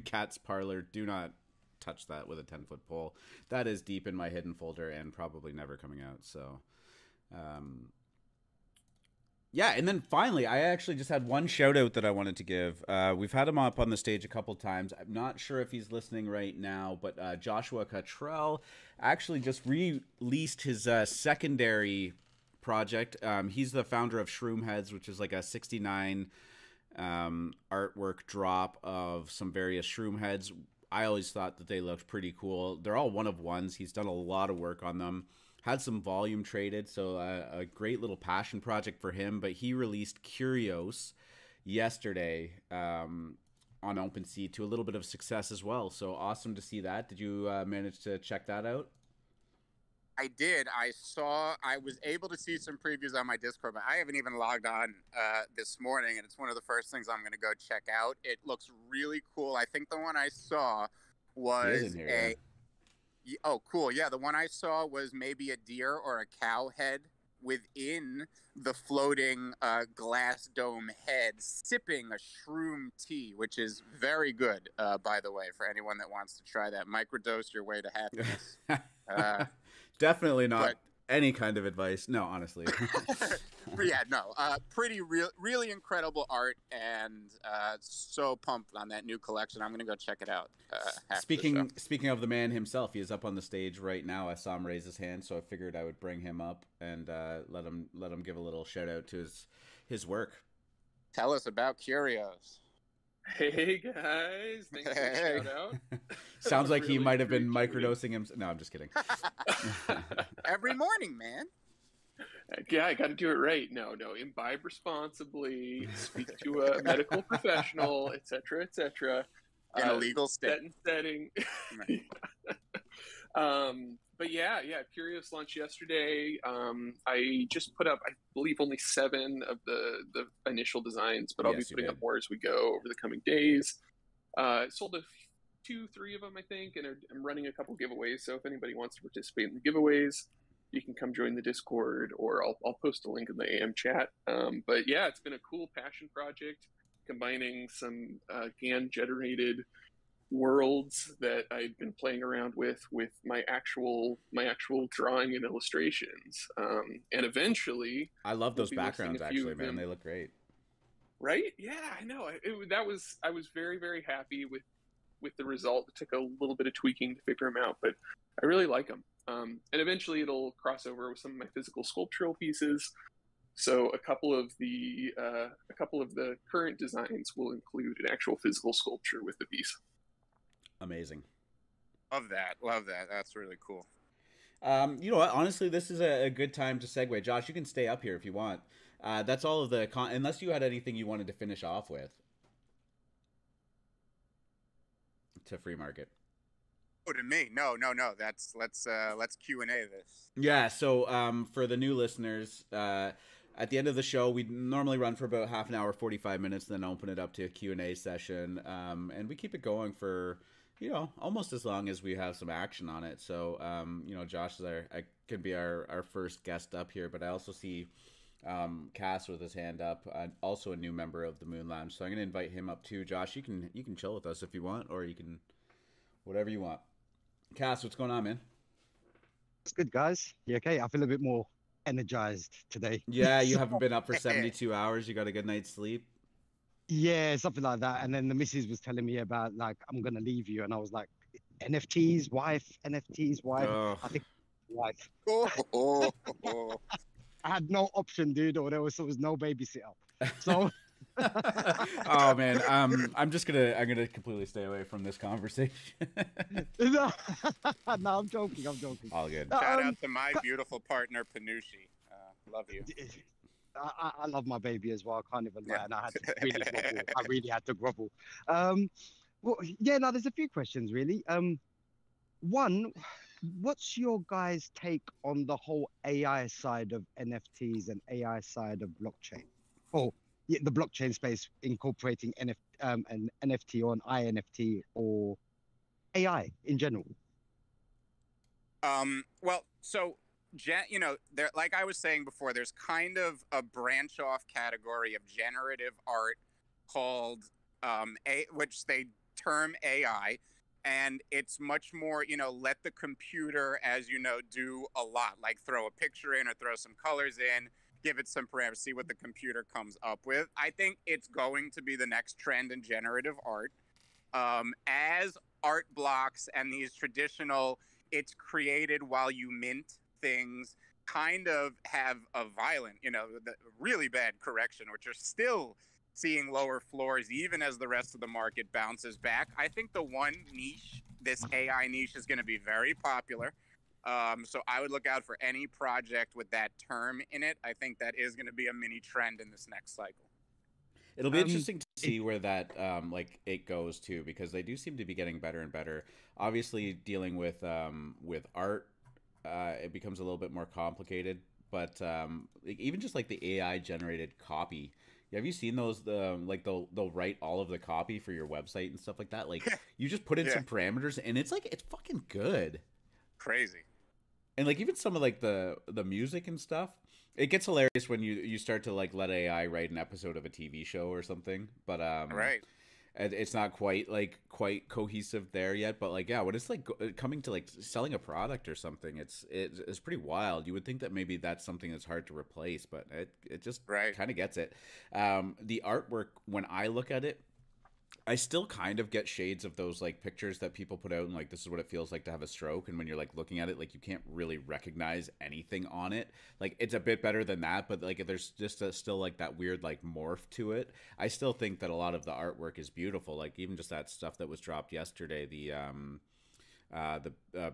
Cat's Parlor. Do not touch that with a 10-foot pole. That is deep in my hidden folder and probably never coming out. So, yeah, and then finally, I actually just had one shout out that I wanted to give. We've had him up on the stage a couple times. I'm not sure if he's listening right now, but Joshua Cottrell actually just released his secondary project. He's the founder of Shroom Heads, which is like a 69 artwork drop of some various Shroom Heads. I always thought that they looked pretty cool. They're all one of ones. He's done a lot of work on them. Had some volume traded, so a great little passion project for him. But he released Curios yesterday on OpenSea to a little bit of success as well. So awesome to see that. Did you manage to check that out? I did. I was able to see some previews on my Discord, but I haven't even logged on this morning, and it's one of the first things I'm going to go check out. It looks really cool. I think the one I saw was oh, cool. Yeah, the one I saw was maybe a deer or a cow head within the floating glass dome head, sipping a shroom tea, which is very good, by the way, for anyone that wants to try that. Microdose your way to happiness. Definitely not any kind of advice. No, honestly. Yeah, no. Really incredible art, and so pumped on that new collection. I'm gonna go check it out. Speaking of the man himself, he is up on the stage right now. I saw him raise his hand, so I figured I would bring him up and let him give a little shout out to his work. Tell us about Curios. Hey guys, thanks for the shout out. Sounds like he might have bbeen microdosing him. No, I'm just kidding. Every morning, man. Yeah, I got to do it right. No, no, imbibe responsibly, speak to a medical professional, etc., etc. In a legal state. Set and setting. Right. But yeah, Curious launched yesterday. I just put up, I believe, only 7 of the initial designs, but I'll be putting up more as we go over the coming days. Sold 2, 3 of them, I think, and I'm running a couple giveaways. So if anybody wants to participate in the giveaways, you can come join the Discord, or I'll post a link in the AM chat. But yeah, it's been a cool passion project, combining some GAN generated worlds that I've been playing around with my actual drawing and illustrations. And eventually, I love those backgrounds, actually, man. They look great. Right? Yeah, I know. I was very, very happy with the result. It took a little bit of tweaking to figure them out, but I really like them. And eventually it'll cross over with some of my physical sculptural pieces. So a couple of the current designs will include an actual physical sculpture with the piece. Amazing. Love that. That's really cool. You know what? Honestly, this is a good time to segue. Josh, you can stay up here if you want. That's all of the unless you had anything you wanted to finish off with. To free market. Oh, to me? No. Let's Q&A this. Yeah. So for the new listeners, at the end of the show, we normally run for about half an hour, 45 minutes, then open it up to a Q&A session, and we keep it going for almost as long as we have some action on it. So Josh is could be our first guest up here, but I also see Cass with his hand up, also a new member of the Moon Lounge. So I'm going to invite him up too. Josh, you can chill with us if you want, or you can whatever you want. Cass, what's going on, man? It's good, guys. You okay? I feel a bit more energized today. Yeah, you haven't been up for 72 hours. You got a good night's sleep? Yeah, something like that. And then the missus was telling me about, like, I'm going to leave you. And I was like, NFTs, wife. Oh. I think wife. Oh. I had no option, dude, or there was no babysitter. So... Oh man, I'm gonna completely stay away from this conversation. No, I'm joking. All good. Shout out to my beautiful partner Panushi. Love you. I love my baby as well. I can't even lie, and I had to really grovel. I really had to grovel. Well, yeah, no, there's a few questions really. One, what's your guys' take on the whole AI side of NFTs and AI side of blockchain? Yeah, the blockchain space incorporating an NFT or an INFT or AI in general. Well, so there, like I was saying before, there's kind of a branch off category of generative art called which they term AI, and it's much more let the computer, as do a lot, like throw a picture in or throw some colors in. Give it some parameters, see what the computer comes up with. I think it's going to be the next trend in generative art. As art blocks and these traditional, it's created while you mint things, kind of have a violent, the really bad correction, which are still seeing lower floors even as the rest of the market bounces back. I think the one niche, this AI niche, is going to be very popular. So I would look out for any project with that term in it. I think that is going to be a mini trend in this next cycle. It'll be interesting to see where that it goes too, because they do seem to be getting better and better. Obviously, dealing with art, it becomes a little bit more complicated. But even just like the AI generated copy. Have you seen those? They'll write all of the copy for your website and stuff like that. Like you just put in some parameters, and it's fucking good. Crazy. And like even some of like the music and stuff, it gets hilarious when you start to like let AI write an episode of a TV show or something. But right, it's not quite cohesive there yet. But like when it's like coming to like selling a product or something, it's pretty wild. You would think that maybe that's something that's hard to replace, but it just kind of gets it. The artwork, when I look at it, I still kind of get shades of those like pictures that people put out and like, this is what it feels like to have a stroke. And when you're like looking at it, like you can't really recognize anything on it. Like it's a bit better than that, but like there's just still like that weird like morph to it. I still think that a lot of the artwork is beautiful. Like even just that stuff that was dropped yesterday, the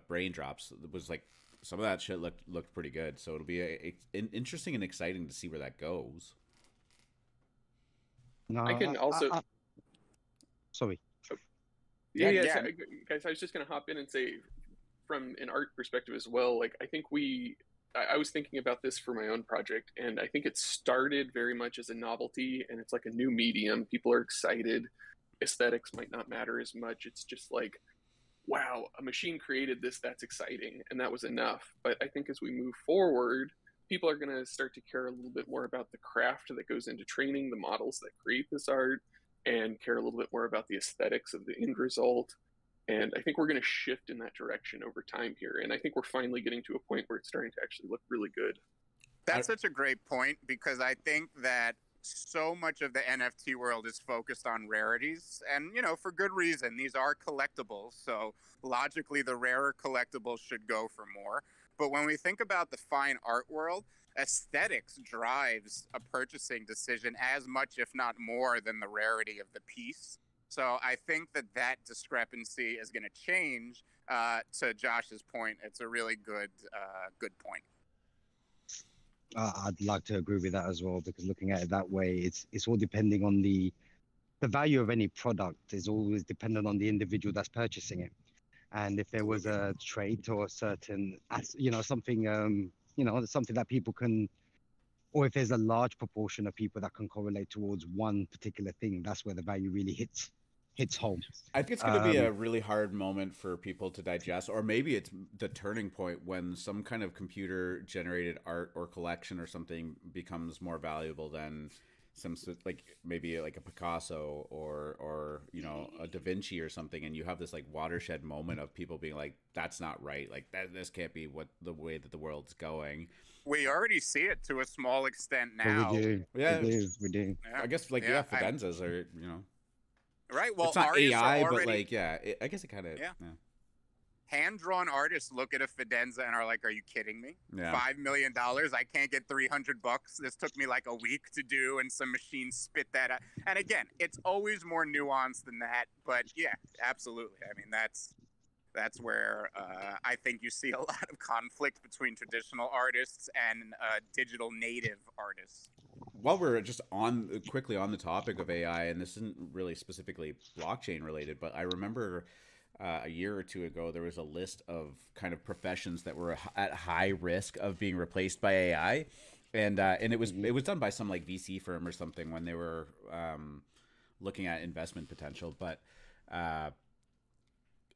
brain drops was like some of that shit looked pretty good. So it'll be interesting and exciting to see where that goes. No, I can also. Sorry. Yeah. So, guys, I was just gonna hop in and say, from an art perspective as well. Like, I think I was thinking about this for my own project, and I think it started very much as a novelty, and it's like a new medium. People are excited. Aesthetics might not matter as much. It's just like, wow, a machine created this. That's exciting, and that was enough. But I think as we move forward, people are going to start to care a little bit more about the craft that goes into training the models that create this art, and care a little bit more about the aesthetics of the end result. And I think we're going to shift in that direction over time here. And I think we're finally getting to a point where it's starting to actually look really good. That's such a great point, because I think that so much of the NFT world is focused on rarities, and for good reason. These are collectibles, so logically the rarer collectibles should go for more. But when we think about the fine art world, aesthetics drives a purchasing decision as much, if not more, than the rarity of the piece. So I think that discrepancy is going to change. To Josh's point, it's a really good point. I'd like to agree with that as well, because looking at it that way, it's all depending on the value of any product is always dependent on the individual that's purchasing it. And if there was a trait or a certain, something, something that people can, or if there's a large proportion of people that can correlate towards one particular thing, that's where the value really hits home. I think it's going to be a really hard moment for people to digest, or maybe it's the turning point when some kind of computer generated art or collection or something becomes more valuable than some, like maybe like a Picasso or a Da Vinci or something, and you have this like watershed moment of people being like, that's not right, like this can't be the way that the world's going. We already see it to a small extent now. We do. Yeah. I guess Fidenzas are right. Well, it's not AI, but like I guess it kind of hand-drawn artists look at a Fidenza and are like, are you kidding me? Yeah. $5 million, I can't get $300. This took me like a week to do, and some machines spit that out. And again, it's always more nuanced than that, but yeah, absolutely. I mean, that's where I think you see a lot of conflict between traditional artists and digital native artists. While we're just quickly on the topic of AI, and this isn't really specifically blockchain related, but I remember a year or two ago, there was a list of kind of professions that were at high risk of being replaced by AI, and it was done by some like VC firm or something when they were looking at investment potential, but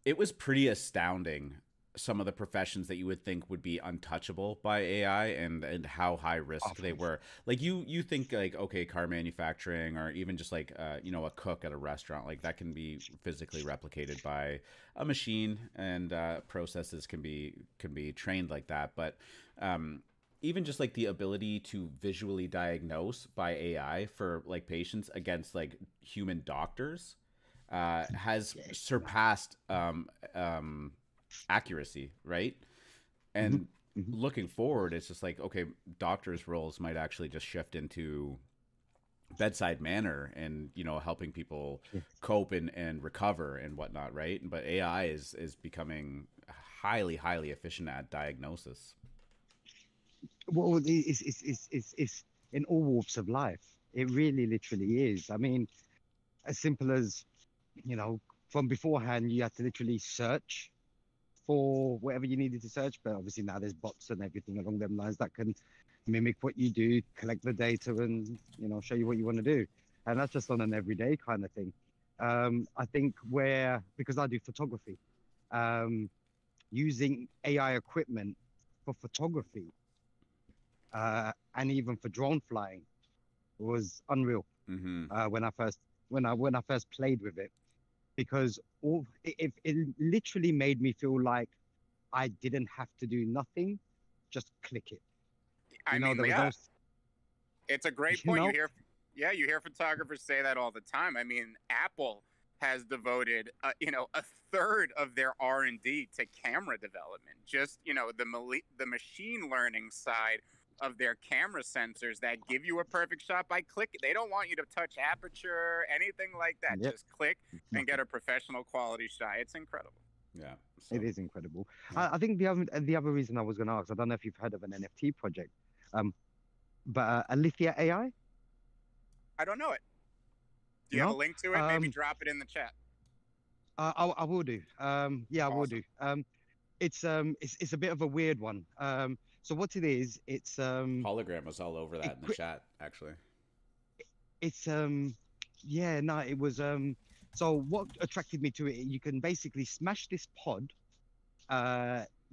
it was pretty astounding, some of the professions that you would think would be untouchable by AI and how high risk they were. Like you think like, okay, car manufacturing, or even just like a cook at a restaurant, like that can be physically replicated by a machine, and processes can be trained like that. But even just like the ability to visually diagnose by AI for like patients against like human doctors has surpassed accuracy, right? And looking forward, it's just like, okay, doctors' roles might actually just shift into bedside manner and helping people cope and recover and whatnot, right? But AI is becoming highly efficient at diagnosis. Well, it's in all walks of life. It really literally is. I mean, as simple as from beforehand, you had to literally search for whatever you needed to search, but obviously now there's bots and everything along them lines that can mimic what you do, collect the data, and show you what you want to do. And that's just on an everyday kind of thing. I think because I do photography, using AI equipment for photography and even for drone flying was unreal. When I first played with it, because it literally made me feel like I didn't have to do nothing, just click it. It's a great point. You hear photographers say that all the time. I mean, Apple has devoted a third of their R&D to camera development. Just the machine learning side of their camera sensors that give you a perfect shot by clicking. They don't want you to touch aperture, anything like that. Just click and get a professional quality shot. It's incredible. Yeah, it is incredible. I think the other reason I was going to ask, I don't know if you've heard of an NFT project, but Alithia AI. I don't know it. Do you have a No, link to it? Maybe drop it in the chat. I will do. Yeah, I will Awesome. do. It's a bit of a weird one. So what it is, it's Hologram was all over that in the chat, actually. It's yeah, no, it was so what attracted me to it, you can basically smash this pod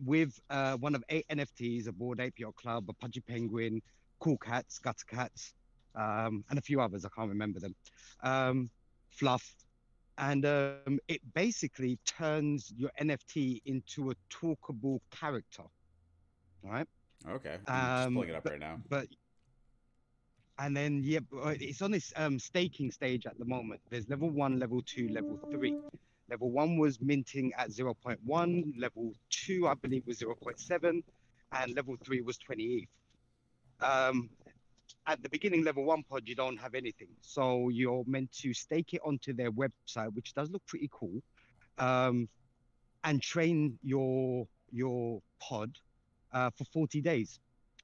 with one of 8 NFTs, a Bored Ape Yacht Club, a Pudgy Penguin, Cool Cats, Gutter Cats, and a few others, I can't remember them. Fluff. And it basically turns your NFT into a talkable character. All right. Okay. I'm just pulling it up right now. But and then yeah, it's on this staking stage at the moment. There's level 1, level 2, level 3. Level 1 was minting at 0.1, level 2 I believe was 0.7, and level 3 was 20 ETH. At the beginning, level 1 pod, you don't have anything, so you're meant to stake it onto their website, which does look pretty cool, and train your pod for 40 days.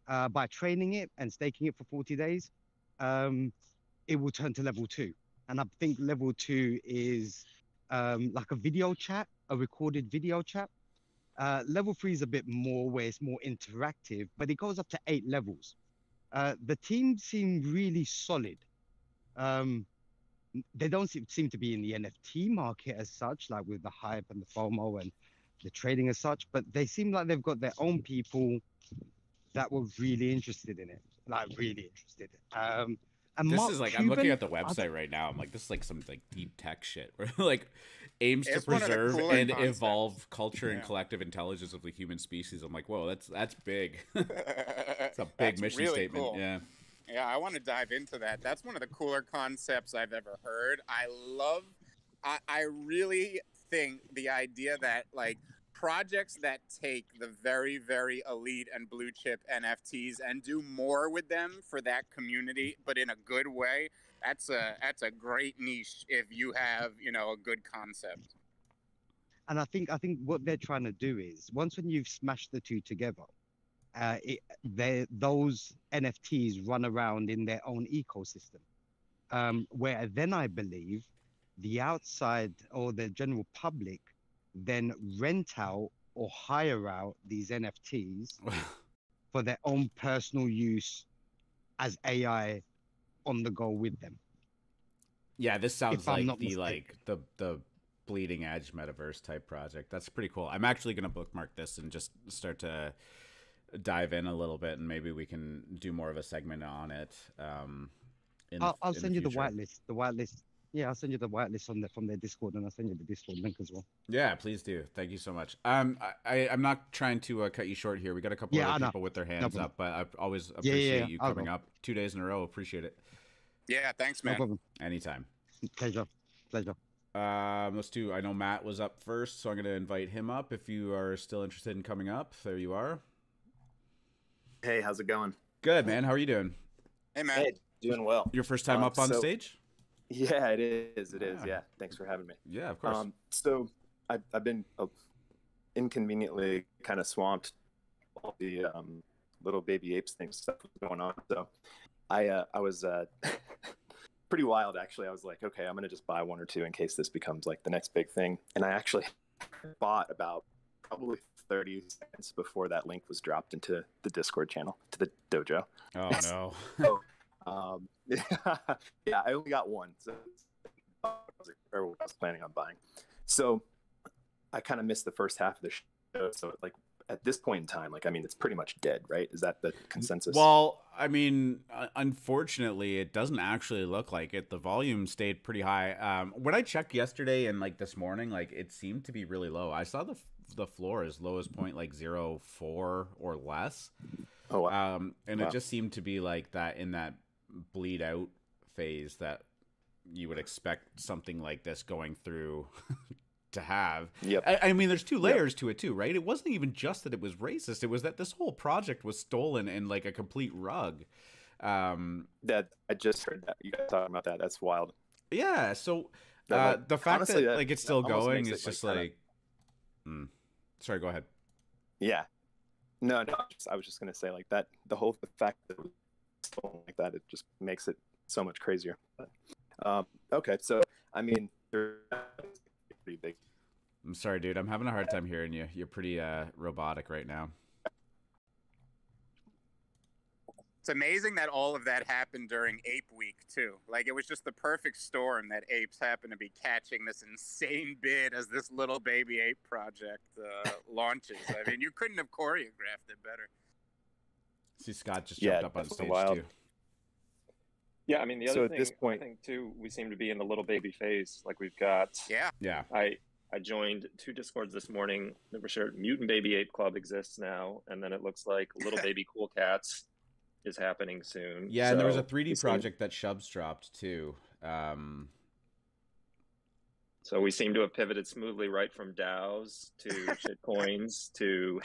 By training it and staking it for 40 days, it will turn to level 2. And I think level 2 is like a video chat, a recorded video chat. Level 3 is a bit more where it's more interactive, but it goes up to 8 levels. The team seem really solid. They don't seem to be in the NFT market as such, like with the hype and the FOMO and the trading as such, but they seem like they've got their own people that were really interested in it, like really interested. And this Mark is like Cuban, I'm looking at the website right now. I'm like, this is like some like deep tech shit where like aims to preserve and evolve culture and collective intelligence of the human species. I'm like, whoa, that's big. It's a big mission really statement. Cool. Yeah. Yeah, I want to dive into that. That's one of the cooler concepts I've ever heard. I really think the idea that like projects that take the very, very elite and blue chip NFTs and do more with them for that community, but in a good way, that's a great niche if you have, a good concept. And I think what they're trying to do is once when you've smashed the two together, those NFTs run around in their own ecosystem, where then I believe the outside or the general public then rent out or hire out these NFTs for their own personal use as AI on the go with them. Yeah, this sounds like the bleeding edge metaverse type project. That's pretty cool. I'm actually going to bookmark this and just start to dive in a little bit, and maybe we can do more of a segment on it. I'll send you the whitelist. The whitelist. Yeah, I'll send you the whitelist from their Discord, and I'll send you the Discord link as well. Yeah, please do. Thank you so much. I'm not trying to cut you short here. We got a couple other people with their hands up, but I always appreciate you coming up 2 days in a row. Appreciate it. Yeah, thanks, man. No problem. Anytime. Pleasure. Let's do. I know Matt was up first, so I'm going to invite him up. If you are still interested in coming up, there you are. Hey, how's it going? Good, man. How are you doing? Hey, man. Hey, doing well. Your first time up on stage? Yeah, it is. It is. Yeah. Thanks for having me. Yeah, of course. So I've been inconveniently kind of swamped all the little baby apes things stuff was going on. So I was pretty wild, actually. I was like, okay, I'm going to just buy 1 or 2 in case this becomes like the next big thing. And I actually bought about probably 30 seconds before that link was dropped into the Discord channel, to the dojo. Oh, no. So, yeah, I only got 1. So I was planning on buying. So I kind of missed the first half of the show. So like at this point in time, like, I mean, it's pretty much dead, right? Is that the consensus? Well, I mean, unfortunately, it doesn't actually look like it. The volume stayed pretty high. When I checked yesterday and like this morning, like it seemed to be really low. I saw the floor as low as point like 0.4 or less. Oh, wow. And it just seemed to be like that in that bleed out phase that you would expect something like this going through to have. Yep. I mean, there's 2 layers to it too, right? It wasn't even just that it was racist. It was that this whole project was stolen and like a complete rug. That I just heard that you guys talking about that. That's wild. Yeah. So the fact honestly, that like it's still going is just like, Sorry, go ahead. Yeah. No, I was just gonna say like that. The fact that it was stolen like that, it just makes it so much crazier. But, okay, so I mean, they're pretty big. I'm sorry, dude. I'm having a hard time hearing you. You're pretty robotic right now. It's amazing that all of that happened during Ape Week, too. Like, it was just the perfect storm that apes happened to be catching this insane bid as this little baby ape project launches. I mean, you couldn't have choreographed it better. See, Scott just jumped up on stage, too. Yeah, I mean, the other thing, I think, too, we seem to be in the little baby phase. Like, we've got... Yeah. I joined 2 Discords this morning that were shared. Mutant Baby Ape Club exists now, and then it looks like Little Baby Cool Cats is happening soon. Yeah, and there was a 3D project that Shubs dropped too. So we seem to have pivoted smoothly right from DAOs to shitcoins to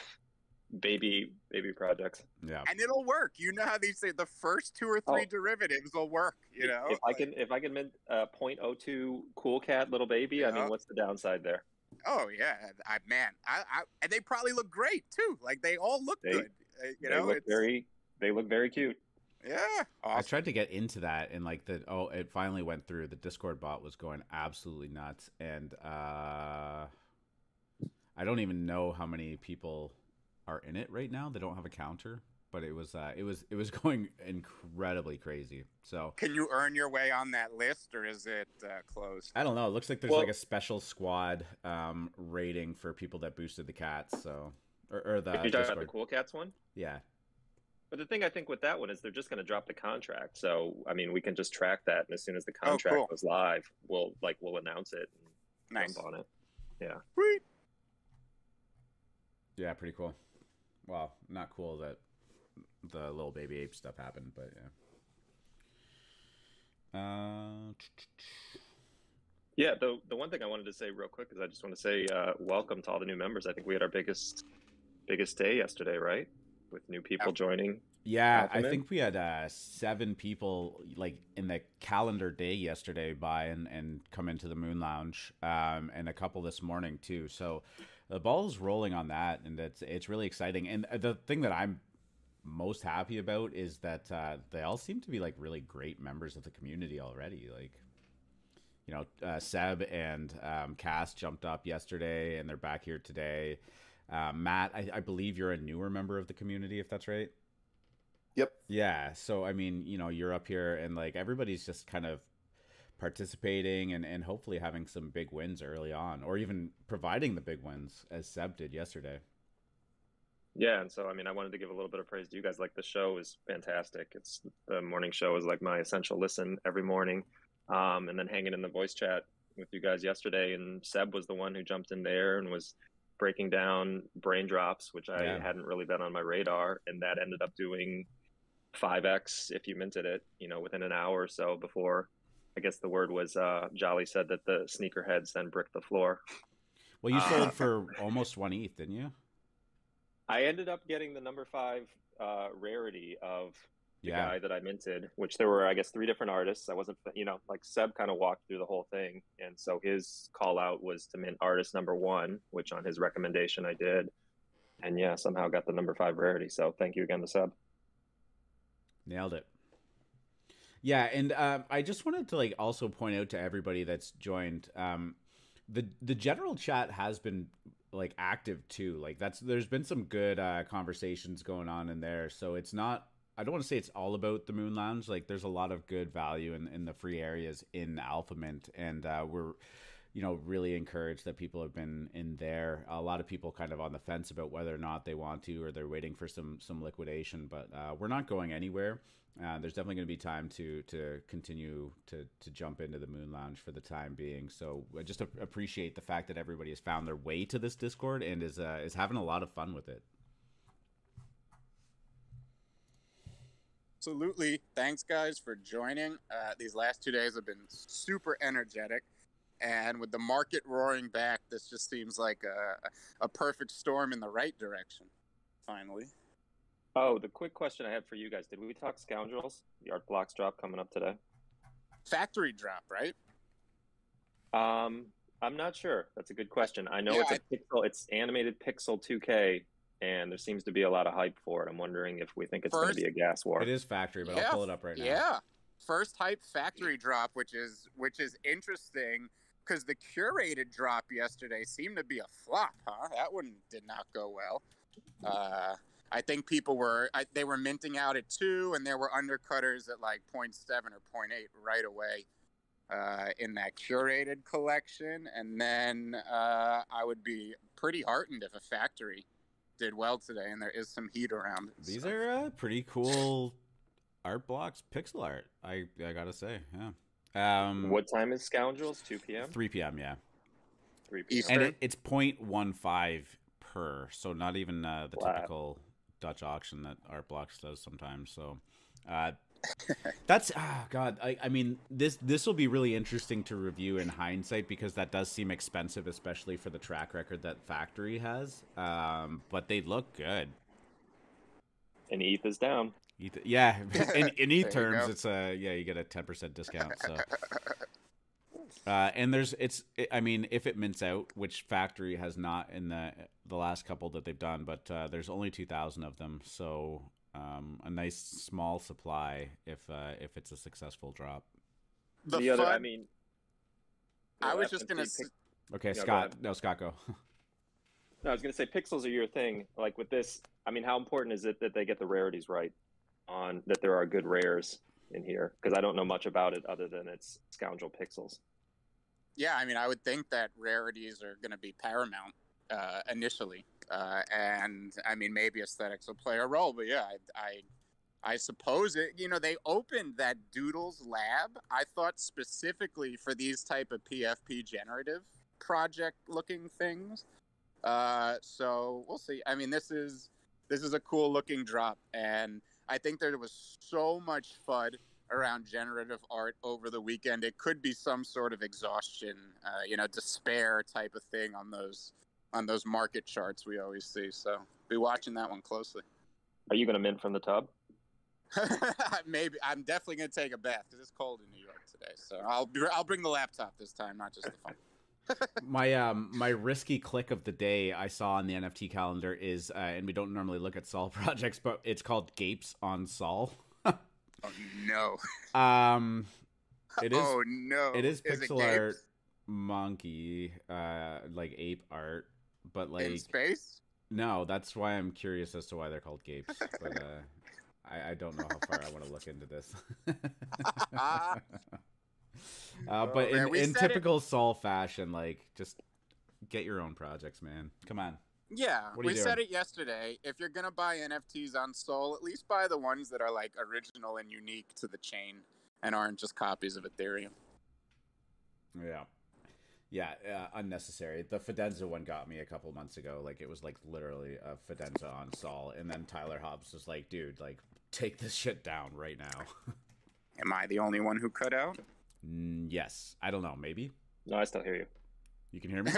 baby projects. Yeah, and it'll work. You know how these say the first 2 or 3 derivatives will work. You know, if I can mint 0.02 Cool Cat Little Baby, yeah. I mean, what's the downside there? Oh yeah, and they probably look great too. Like they all look good. They look very cute. Yeah, awesome. I tried to get into that, and like it finally went through. The Discord bot was going absolutely nuts, and I don't even know how many people are in it right now. They don't have a counter, but it was going incredibly crazy. So can you earn your way on that list, or is it closed? I don't know. It looks like there's like a special squad rating for people that boosted the cats. So or the you're talking about the Cool Cats one? Yeah. But the thing I think with that one is they're just going to drop the contract. So, I mean, we can just track that. And as soon as the contract goes live, we'll announce it and jump on it. Yeah. Sweet. Yeah, pretty cool. Well, not cool that the little baby ape stuff happened, but yeah. Yeah, the one thing I wanted to say real quick is I just want to say welcome to all the new members. I think we had our biggest day yesterday, right? With new people joining. Yeah, I think we had 7 people like in the calendar day yesterday buy and come into the Moon Lounge, and a couple this morning too. So the ball's rolling on that, and it's really exciting. And the thing that I'm most happy about is that they all seem to be like really great members of the community already. Like, you know, Seb and Cass jumped up yesterday, and they're back here today. Matt, I believe you're a newer member of the community, if that's right. Yep. Yeah. So, I mean, you know, you're up here and like everybody's just kind of participating and hopefully having some big wins early on, or even providing the big wins as Seb did yesterday. Yeah. And so, I mean, I wanted to give a little bit of praise to you guys. Like the show is fantastic. The morning show is like my essential listen every morning. And then hanging in the voice chat with you guys yesterday, and Seb was the one who jumped in there and was breaking down brain drops, which I hadn't really been on my radar, and that ended up doing 5x if you minted it, you know, within an hour or so before, I guess the word was Jolly said that the sneakerheads then bricked the floor. Well, you sold for almost 1 ETH, didn't you? I ended up getting the number 5 rarity of the guy that I minted, which there were, I guess, 3 different artists. I wasn't, you know, like Seb kind of walked through the whole thing. And so his call out was to mint artist number 1, which on his recommendation I did. And yeah, somehow got the number 5 rarity. So thank you again to Seb. Nailed it. Yeah. And I just wanted to like also point out to everybody that's joined, the general chat has been like active too. Like there's been some good conversations going on in there. So it's not, I don't want to say it's all about the Moon Lounge. Like there's a lot of good value in the free areas in AlphaMint, and we're, you know, really encouraged that people have been in there. A lot of people kind of on the fence about whether or not they want to, or they're waiting for some liquidation, but we're not going anywhere. There's definitely going to be time to continue to jump into the Moon Lounge for the time being. So I just appreciate the fact that everybody has found their way to this Discord and is having a lot of fun with it. Absolutely. Thanks, guys, for joining. These last 2 days have been super energetic. And with the market roaring back, this just seems like a perfect storm in the right direction, finally. Oh, the quick question I had for you guys. Did we talk Scoundrels? The art blocks drop coming up today. Factory drop, right? I'm not sure. That's a good question. I know it's a pixel. It's animated pixel 2K, and there seems to be a lot of hype for it. I'm wondering if we think it's going to be a gas war. It is factory, but I'll pull it up right now. Yeah, first hype factory drop, which is interesting because the curated drop yesterday seemed to be a flop. Huh? That one did not go well. I think people they were minting out at 2, and there were undercutters at like 0.7 or 0.8 right away. In that curated collection, and then I would be pretty heartened if a factory did well today, and there is some heat around it. These are pretty cool art blocks, pixel art. I gotta say, yeah. What time is Scoundrels? 2 p.m. 3 p.m. Yeah. 3 p.m. And it's 0.15 per, so not even the typical Dutch auction that art blocks does sometimes. So. That's God. I mean, this will be really interesting to review in hindsight because that does seem expensive, especially for the track record that Factory has. But they look good. And ETH is down. Yeah, in ETH terms, it's you get a 10% discount. So, and I mean, if it mints out, which Factory has not in the last couple that they've done, but there's only 2,000 of them, so. A nice small supply if it's a successful drop. I was just gonna. Okay, Scott. No, Scott, go. No, I was gonna say pixels are your thing. Like with this, I mean, how important is it that they get the rarities right? On that there are good rares in here because I don't know much about it other than it's Scoundrel pixels. Yeah, I mean, I would think that rarities are going to be paramount initially. And I mean, maybe aesthetics will play a role, but yeah, I suppose it. You know, they opened that Doodles lab. I thought specifically for these type of PFP generative project-looking things. So we'll see. I mean, this is a cool looking drop, and I think there was so much FUD around generative art over the weekend. It could be some sort of exhaustion, despair type of thing on those market charts we always see. So be watching that one closely. Are you going to mint from the tub? Maybe. I'm definitely going to take a bath because it's cold in New York today. So I'll bring the laptop this time, not just the phone. My risky click of the day I saw on the NFT calendar is, and we don't normally look at Sol projects, but it's called Gapes on Sol. Oh no. It is. Oh no. It is pixel art monkey, like ape art, but like in space. No, that's why I'm curious as to why they're called Gapes. But I don't know how far I want to look into this. But in typical Sol fashion, like, just get your own projects, man. Come on. Yeah, we said it yesterday. If you're going to buy NFTs on Sol, at least buy the ones that are, like, original and unique to the chain and aren't just copies of Ethereum. Yeah, unnecessary. The Fidenza one got me a couple months ago. Like, it was, like, literally a Fidenza on Sol. And then Tyler Hobbs was like, dude, like, take this shit down right now. Am I the only one who cut out? Yes. I don't know. Maybe. No, I still hear you. You can hear me?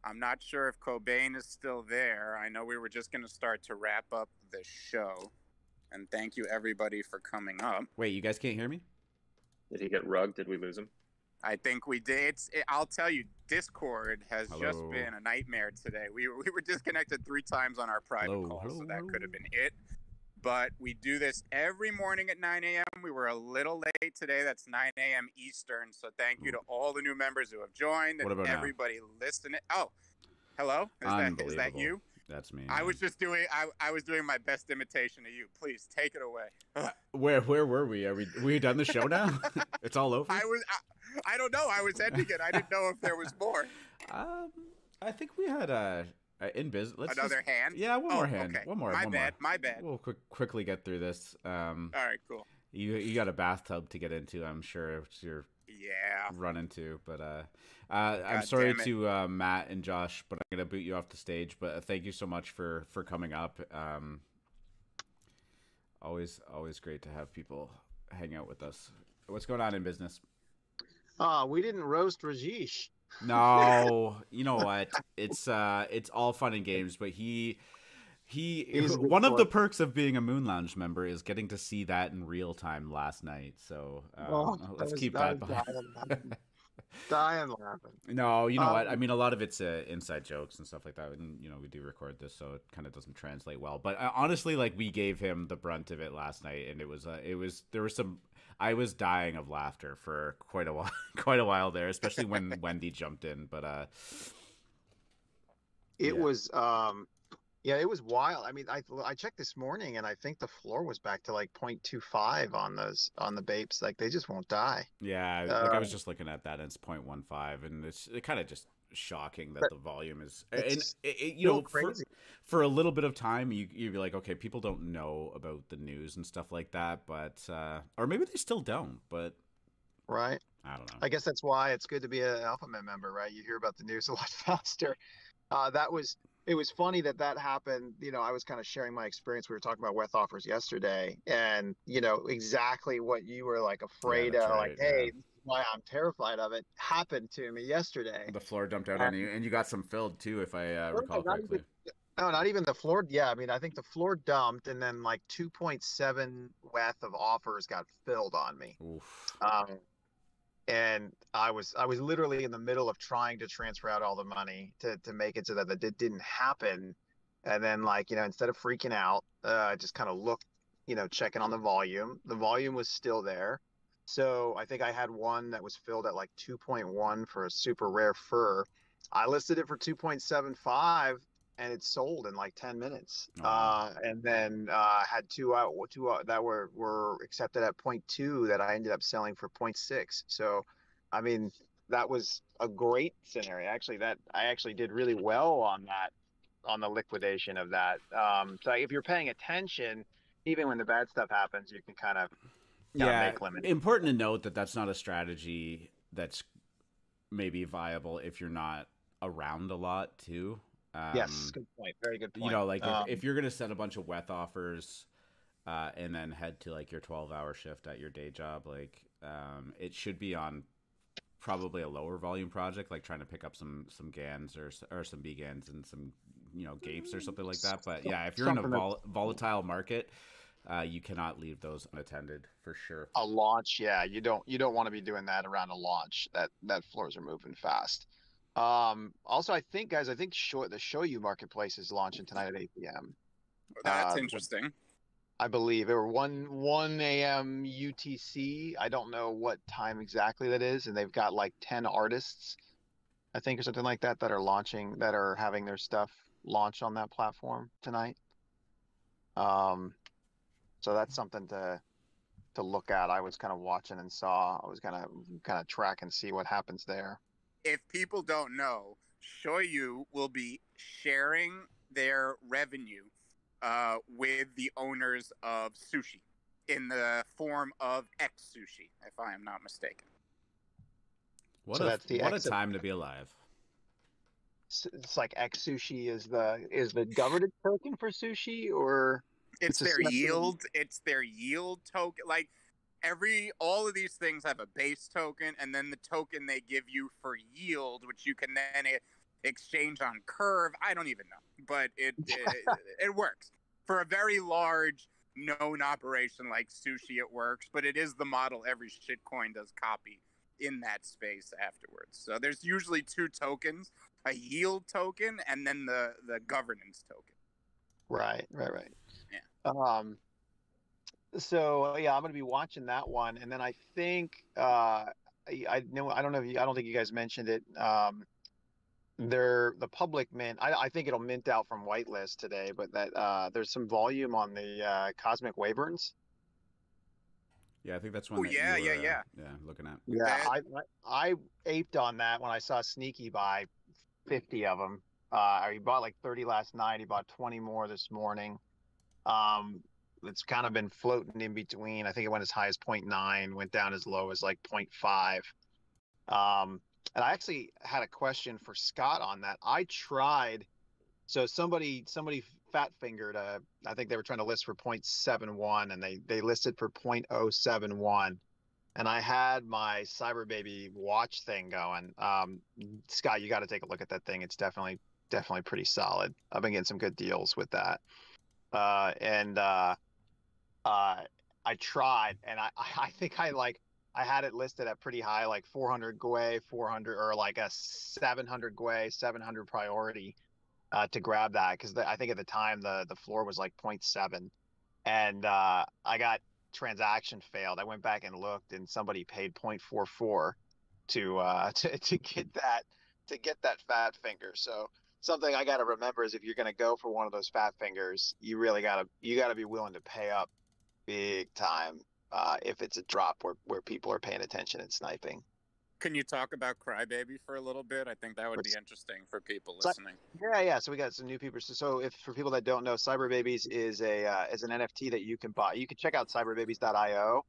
I'm not sure if Cobain is still there. I know we were just going to start to wrap up the show. And thank you, everybody, for coming up. Wait, you guys can't hear me? Did he get rugged? Did we lose him? I think we did. I'll tell you, Discord has just been a nightmare today. We were disconnected 3 times on our private call, so that could have been it. But we do this every morning at 9 a.m. We were a little late today. That's 9 a.m. Eastern. So thank you to all the new members who have joined and everybody listening. Oh, hello. Is that you? That's me. I was just doing. I was doing my best imitation of you. Please take it away. Where were we? Are we done the show now? It's all over. I don't know. I was ending it. I didn't know if there was more. I think we had in business. Another hand? Yeah, one more hand. Okay. One more. My bad. We'll quickly get through this. All right, cool. You got a bathtub to get into, I'm sure. You're running to, but I'm sorry to Matt and Josh, but I'm gonna boot you off the stage. But thank you so much for coming up. Always great to have people hang out with us. What's going on in business? We didn't roast Rajesh. No, you know what? It's all fun and games, but he one of the perks of being a Moon Lounge member is getting to see that in real time last night. So let's keep that behind. Dying laughing. No, you know what? I mean, a lot of it's inside jokes and stuff like that. And, you know, we do record this, so it kind of doesn't translate well. But honestly, like, we gave him the brunt of it last night, and there was some. I was dying of laughter for quite a while there, especially when Wendy jumped in. But it was yeah, it was wild. I mean, I checked this morning, and I think the floor was back to like 0.25 on the Bapes. Like, they just won't die. Yeah, like I was just looking at that, and it's 0.15, and it's kind of just shocking that the volume is. And you know, crazy. For a little bit of time, you'd be like, okay, people don't know about the news and stuff like that, but or maybe they still don't, but right. I don't know. I guess that's why it's good to be an AlphaMint member, right? You hear about the news a lot faster. It was funny that happened. You know, I was kind of sharing my experience. We were talking about WETH offers yesterday, and you know exactly what you were like afraid of. Right, like, hey, this is why I'm terrified of it. Happened to me yesterday. The floor dumped out on you, and you got some filled too, if I recall correctly. No, not even the floor. Yeah, I mean, I think the floor dumped, and then like 2.7 WETH of offers got filled on me. Oof. And I was literally in the middle of trying to transfer out all the money to make it so that it didn't happen. And then, like, you know, instead of freaking out, I just kind of looked, you know, checking on the volume. The volume was still there. So I think I had one that was filled at like 2.1 for a super rare fur. I listed it for 2.75 and it sold in like 10 minutes. And then had two that were accepted at 0.2 that I ended up selling for 0.6. So, I mean, that was a great scenario. Actually, I actually did really well on that, on the liquidation of that. So if you're paying attention, even when the bad stuff happens, you can kind of make limits. Important to note that that's not a strategy that's maybe viable if you're not around a lot too. Yes, good point. Very good point. You know, like if you're going to set a bunch of WETH offers and then head to like your 12-hour shift at your day job, like it should be on probably a lower volume project, like trying to pick up some GANs or some BGANs and some, you know, GAPEs or something like that. But yeah, if you're in a volatile market, you cannot leave those unattended for sure. A launch, yeah, you don't want to be doing that around a launch. That floors are moving fast. Also, I think the Shoyu marketplace is launching tonight at 8 p.m. That's interesting. I believe it were 1 a.m. UTC. I don't know what time exactly that is, and they've got like 10 artists, I think, or something like that are launching, that are having their stuff launch on that platform tonight. So that's something to look at. I was kind of watching and saw. I was gonna kind of track and see what happens there. If people don't know, Shoyu will be sharing their revenue with the owners of sushi in the form of X Sushi, if I am not mistaken. What a time to be alive. It's like X Sushi is the governance token for sushi, or it's their yield. It's their yield token. Like all of these things have a base token, and then the token they give you for yield, which you can then exchange on Curve. I don't even know, but it works for a very large known operation like sushi. It works, but it is the model every shitcoin does copy in that space afterwards. So there's usually two tokens: a yield token and then the governance token. Right. Yeah. So yeah, I'm going to be watching that one, and then I think I don't think you guys mentioned it. The public mint. I think it'll mint out from whitelist today, but that there's some volume on the Cosmic Wyverns. Yeah, I think that's one. Yeah, looking at. Yeah, I aped on that when I saw Sneaky buy 50 of them. He bought like 30 last night. He bought 20 more this morning. It's kind of been floating in between. I think it went as high as 0.9, went down as low as like 0.5. And I actually had a question for Scott on that. I tried. So somebody fat fingered. I think they were trying to list for 0.71, and they listed for 0.071. And I had my Cyber Baby watch thing going. Scott, you got to take a look at that thing. It's definitely pretty solid. I've been getting some good deals with that. I tried, and I think I I had it listed at pretty high, like 400 Gwei, 400, or like a 700 Gwei, 700 priority to grab that, because I think at the time the floor was like 0.7, and I got transaction failed. I went back and looked, and somebody paid 0.44 to get that fat finger. So something I got to remember is if you're going to go for one of those fat fingers, you really gotta be willing to pay up big time if it's a drop where people are paying attention and sniping. Can you talk about Crybaby for a little bit? I think that would be interesting for people So, listening. yeah. So we got some new people. So if for people that don't know, Cyber Babies is an NFT that you can buy. You can check out cyberbabies.io.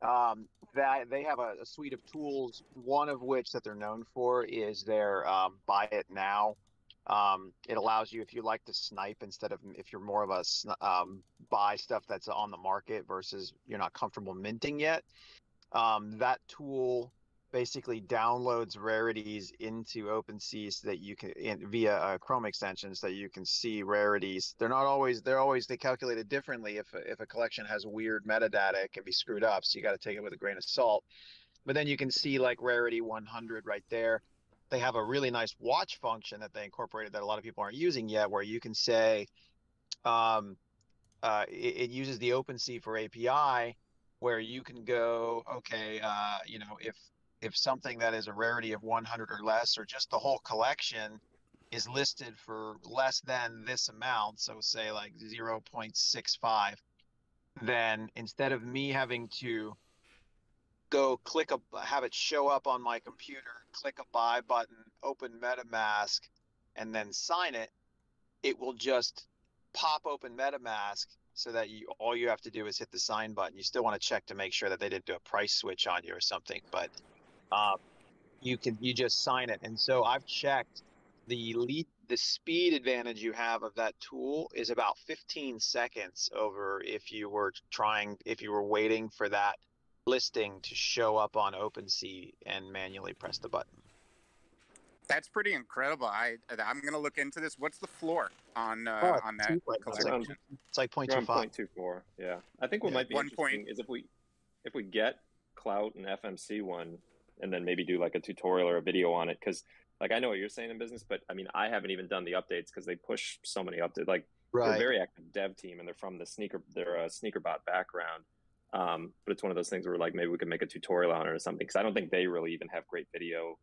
That they have a suite of tools. One of which that they're known for is their buy it now. It allows you, if you like to snipe instead of, if you're more of a buy stuff that's on the market versus you're not comfortable minting yet. That tool basically downloads rarities into OpenSea so that you can, via a Chrome extension, so that you can see rarities. They're always they calculate it differently. If a collection has weird metadata, it can be screwed up. So you got to take it with a grain of salt. But then you can see like rarity 100 right there. They have a really nice watch function that they incorporated that a lot of people aren't using yet, where you can say, it uses the OpenSea for API, where you can go, okay, if something that is a rarity of 100 or less, or just the whole collection is listed for less than this amount, so say like 0.65, then instead of me having to go have it show up on my computer, click a buy button, open MetaMask, and then sign it, it will just pop open MetaMask, so that all you have to do is hit the sign button. You still want to check to make sure that they didn't do a price switch on you or something, but you just sign it. And so I've checked the speed advantage you have of that tool is about 15 seconds over if you were waiting for that listing to show up on OpenSea and manually press the button. That's pretty incredible. I'm gonna look into this. What's the floor on that collection? It's like 0.25. 0.24. Yeah, I think what might be interesting is if we get Clout and FMC one, and then maybe do like a tutorial or a video on it, because like I know what you're saying in business, but I mean I haven't even done the updates because they push so many updates. Like they're a very active dev team, and they're from they're a sneaker bot background. But it's one of those things where like maybe we could make a tutorial on it or something, because I don't think they really even have great video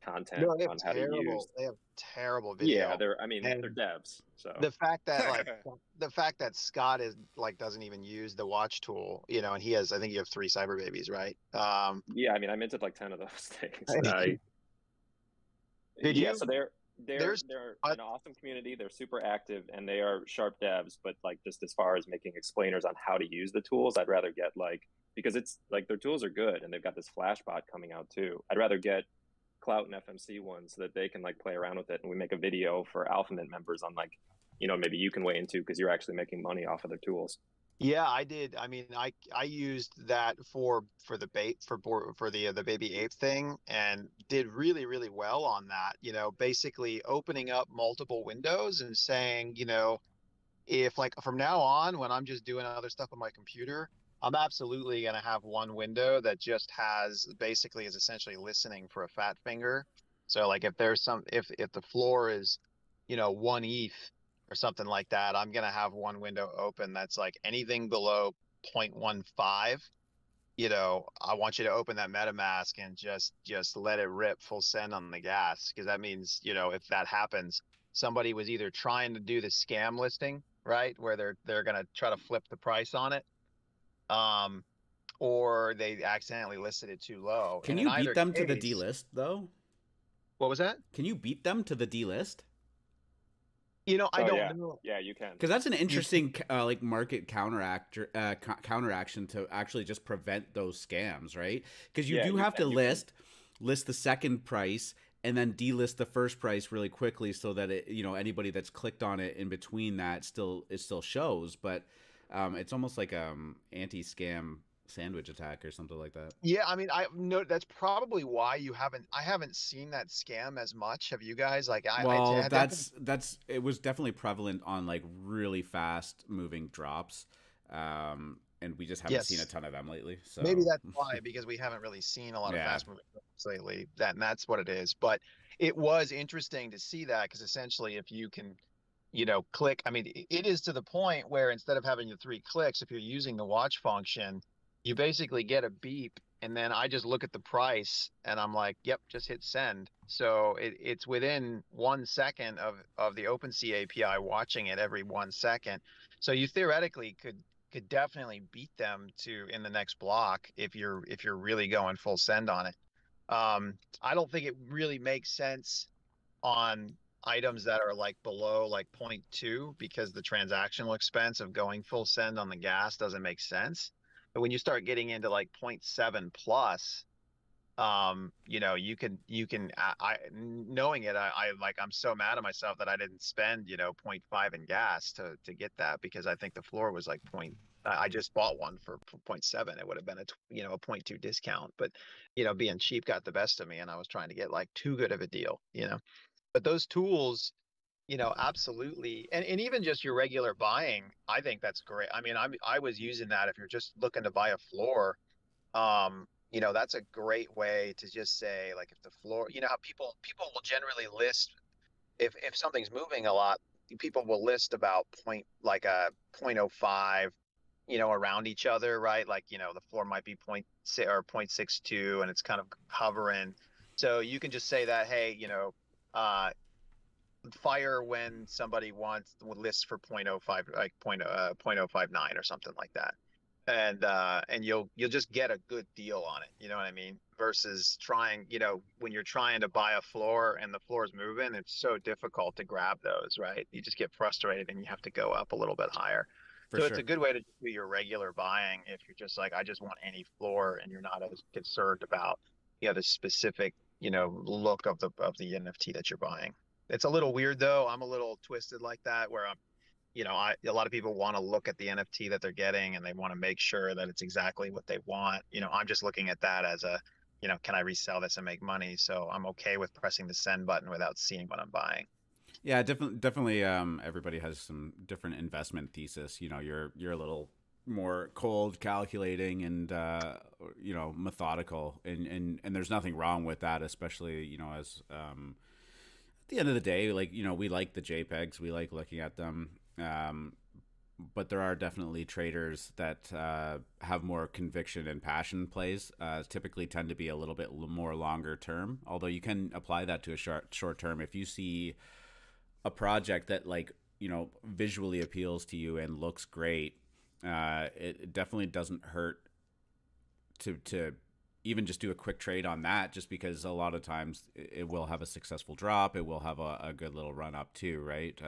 content on how to use. They have terrible video. Yeah, they're devs. So the fact that Scott doesn't even use the watch tool, and I think you have 3 Cyber Babies, right? Yeah, I mean I minted like 10 of those things. Did you? So they're an awesome community. They're super active and they are sharp devs, but like just as far as making explainers on how to use the tools, I'd rather get because it's like their tools are good and they've got this flash bot coming out too. I'd rather get Clout and FMC ones so that they can like play around with it, and we make a video for AlphaMint members on maybe you can weigh into, because you're actually making money off of their tools. Yeah, I did. I mean, I used that for the the baby ape thing, and did really, really well on that. Basically opening up multiple windows and saying, if like from now on, when I'm just doing other stuff on my computer, I'm absolutely going to have one window that just is essentially listening for a fat finger. So like if there's if the floor is, 1 ETH or something like that, I'm going to have one window open that's like anything below 0.15. I want you to open that MetaMask and just let it rip full send on the gas, because that means, if that happens, somebody was either trying to do the scam listing, right, where they're going to try to flip the price on it, or they accidentally listed it too low. Can you beat them to the delist though? What was that? Can you beat them to the delist? I don't know. Yeah, you can. Because that's an interesting market counteraction to actually just prevent those scams, right? Because you do have to list the second price and then delist the first price really quickly, so that it, anybody that's clicked on it in between that still shows. But it's almost like anti-scam sandwich attack or something like that. Yeah, I mean, that's probably why I haven't seen that scam as much. Have you guys? It was definitely prevalent on like really fast moving drops. and we just haven't seen a ton of them lately. So maybe that's why, because we haven't really seen a lot of fast moving lately. That's what it is. But it was interesting to see that, because essentially, if you can, click, I mean, it is to the point where instead of having the 3 clicks, if you're using the watch function, you basically get a beep, and then I just look at the price and I'm like, yep, just hit send. So it's within 1 second of the OpenSea API watching it every 1 second. So you theoretically could definitely beat them in the next block if you're really going full send on it. I don't think it really makes sense on items that are like below like 0.2, because the transactional expense of going full send on the gas doesn't make sense. But when you start getting into like 0.7 plus, you can knowing it, I'm so mad at myself that I didn't spend 0.5 in gas to get that, because I think the floor was like I just bought one for 0.7. It would have been a 0.2 discount, but being cheap got the best of me, and I was trying to get like too good of a deal. But those tools, absolutely. And even just your regular buying, I think that's great. I mean, I was using that if you're just looking to buy a floor. That's a great way to just say, like, if the floor, how people will generally list, if something's moving a lot, people will list about like a 0.05, around each other, right? Like, the floor might be 0.6 or 0.62 and it's kind of hovering. So you can just say that, hey, fire when somebody would list for 0.05, like 0.059 or something like that. And you'll just get a good deal on it. You know what I mean? Versus trying, when you're trying to buy a floor and the floor is moving, it's so difficult to grab those, right? You just get frustrated and you have to go up a little bit higher. It's a good way to do your regular buying if you're just like, I just want any floor, and you're not as concerned about the specific look of the NFT that you're buying. It's a little weird though. I'm a little twisted like that, where I'm, a lot of people want to look at the NFT that they're getting and they want to make sure that it's exactly what they want. I'm just looking at that as a, can I resell this and make money? So I'm okay with pressing the send button without seeing what I'm buying. Yeah, definitely. Everybody has some different investment thesis. You're a little more cold, calculating, and methodical, and there's nothing wrong with that, especially as at the end of the day, like we like the JPEGs, we like looking at them, but there are definitely traders that have more conviction and passion plays. Typically tend to be a little bit more longer term, although you can apply that to a short term. If you see a project that visually appeals to you and looks great, it definitely doesn't hurt to even just do a quick trade on that, just because a lot of times it will have a successful drop. It will have a good little run up too, right?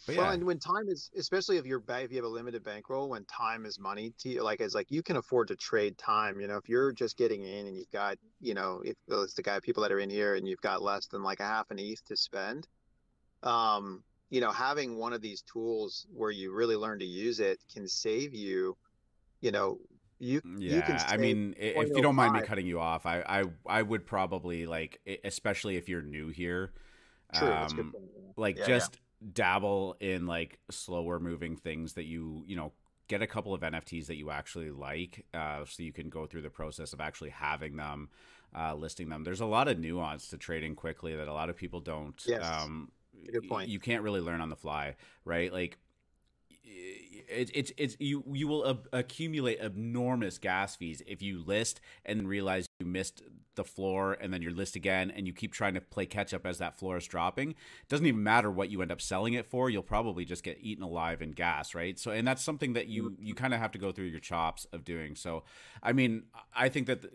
And when time is, especially if you have a limited bankroll, when time is money to you, it's like you can afford to trade time. If you're just getting in and you've got, if it's the people that are in here and you've got less than like a half an ETH to spend, having one of these tools where you really learn to use it can save you, you can I mean, if you don't mind me cutting you off, I would probably, like, especially if you're new here, True, that's a good point. just dabble in like slower moving things that you get a couple of NFTs that you actually like, so you can go through the process of actually having them, listing them. There's a lot of nuance to trading quickly that a lot of people don't. Yes. Good point. You can't really learn on the fly, right? Like, it's you will accumulate enormous gas fees if you list and realize you missed the floor, and then you list again and you keep trying to play catch up as that floor is dropping. It doesn't even matter what you end up selling it for, you'll probably just get eaten alive in gas, right? So, and that's something that you kind of have to go through your chops of doing. So I mean, I think that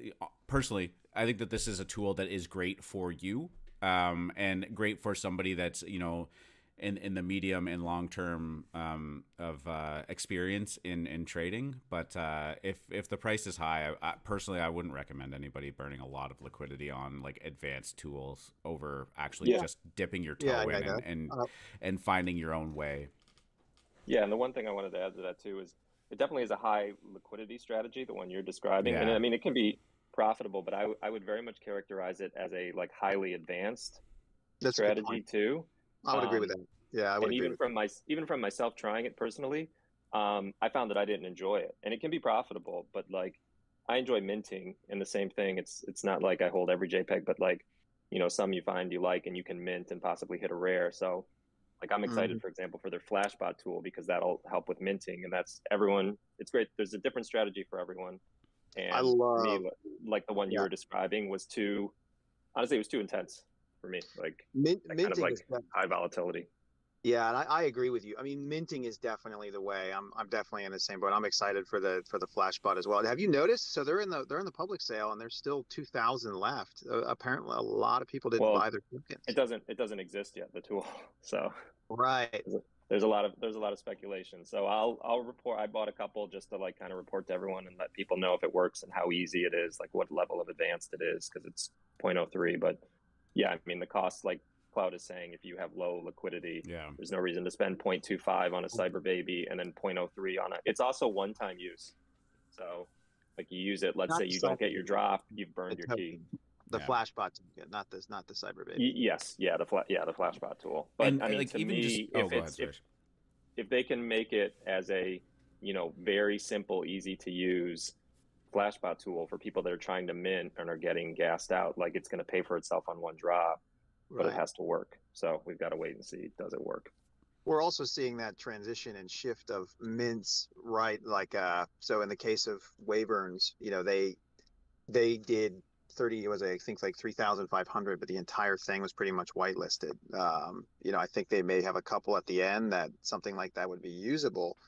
personally, I think that this is a tool that is great for you, and great for somebody that's in the medium and long term of experience in trading. But if the price is high, personally, I wouldn't recommend anybody burning a lot of liquidity on like advanced tools over actually just dipping your toe in and finding your own way. Yeah, and the one thing I wanted to add to that too is it definitely is a high liquidity strategy, the one you're describing. And I mean, it can be profitable, but I would very much characterize it as a like highly advanced strategy too. I would agree with that. Yeah, I would agree. Even from myself trying it personally, I found that I didn't enjoy it, and it can be profitable, but like I enjoy minting, and the same thing. It's not like I hold every JPEG, but like, you know, some you find you like and you can mint and possibly hit a rare. So like I'm excited, for example, for their Flashbot tool, because that'll help with minting, and that's everyone. It's great. There's a different strategy for everyone. And I for love, me, like the one you were describing was too, honestly, it was too intense for me. Like that kind of minting like is high volatility. Yeah, and I agree with you. I mean, minting is definitely the way. I'm definitely in the same boat. I'm excited for the Flashbot as well. Have you noticed? So they're in the public sale, and there's still 2,000 left. Apparently, a lot of people didn't Well, buy their tokens. It doesn't exist yet, the tool. So Right. there's a lot of speculation. So I'll report. I bought a couple just to like kind of report to everyone and let people know if it works and how easy it is, like what level of advanced it is, because it's 0.03. But yeah, I mean the cost, like Cloud is saying, if you have low liquidity, there's no reason to spend 0.25 on a Cyber Baby and then 0.03 on it. It's also one-time use. So like you use it, let's say you don't get your drop, you've burned your key. The Flashbot token, not the Cyber Baby. Yes, the Flashbot tool. But And I mean, like, to even me, just, if they can make it as a, you know, very simple, easy to use Flashbot tool for people that are trying to mint and are getting gassed out, like it's going to pay for itself on one drop, but it has to work. So we've got to wait and see, does it work? We're also seeing that transition and shift of mints, right? Like, so in the case of Wyverns, you know, they did 30, it was I think like 3,500, but the entire thing was pretty much whitelisted. You know, I think they may have a couple at the end that something like that would be usable,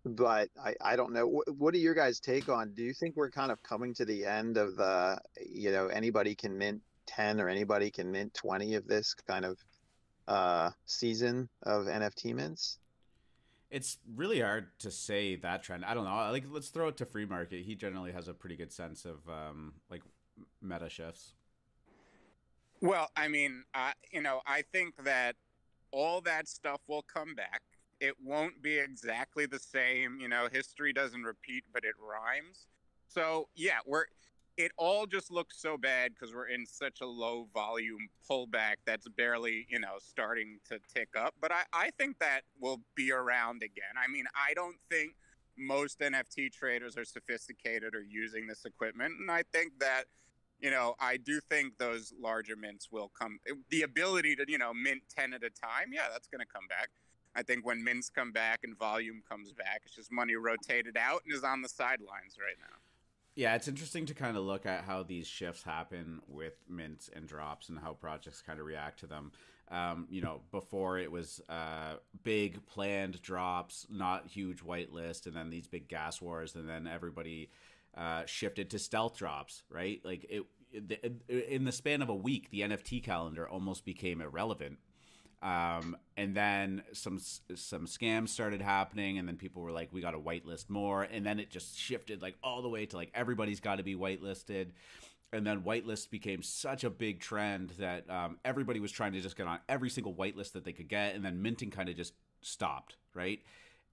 but I don't know. What do your guys take on? Do you think we're kind of coming to the end of the, you know, anybody can mint 10 or anybody can mint 20 of this kind of season of NFT mints? It's really hard to say that trend. I don't know. Like, let's throw it to Free Market. He generally has a pretty good sense of like meta shifts. Well, I mean, you know, I think that all that stuff will come back. It won't be exactly the same. You know, history doesn't repeat, but it rhymes. So yeah, it all just looks so bad because we're in such a low volume pullback that's barely, you know, starting to tick up. But I think that will be around again. I mean, I don't think most NFT traders are sophisticated or using this equipment. And I think that, you know, I do think those larger mints will come. The ability to, you know, mint 10 at a time, yeah, that's going to come back. I think when mints come back and volume comes back, it's just money rotated out and is on the sidelines right now. Yeah, it's interesting to kind of look at how these shifts happen with mints and drops and how projects kind of react to them. You know, before it was big planned drops, not huge whitelist, and then these big gas wars, and then everybody shifted to stealth drops, right? Like in the span of a week, the NFT calendar almost became irrelevant. And then some scams started happening, and then people were like, we got to whitelist more. And then it just shifted like all the way to like, everybody's got to be whitelisted. And then whitelist became such a big trend that everybody was trying to just get on every single whitelist that they could get. And then minting kind of just stopped, right?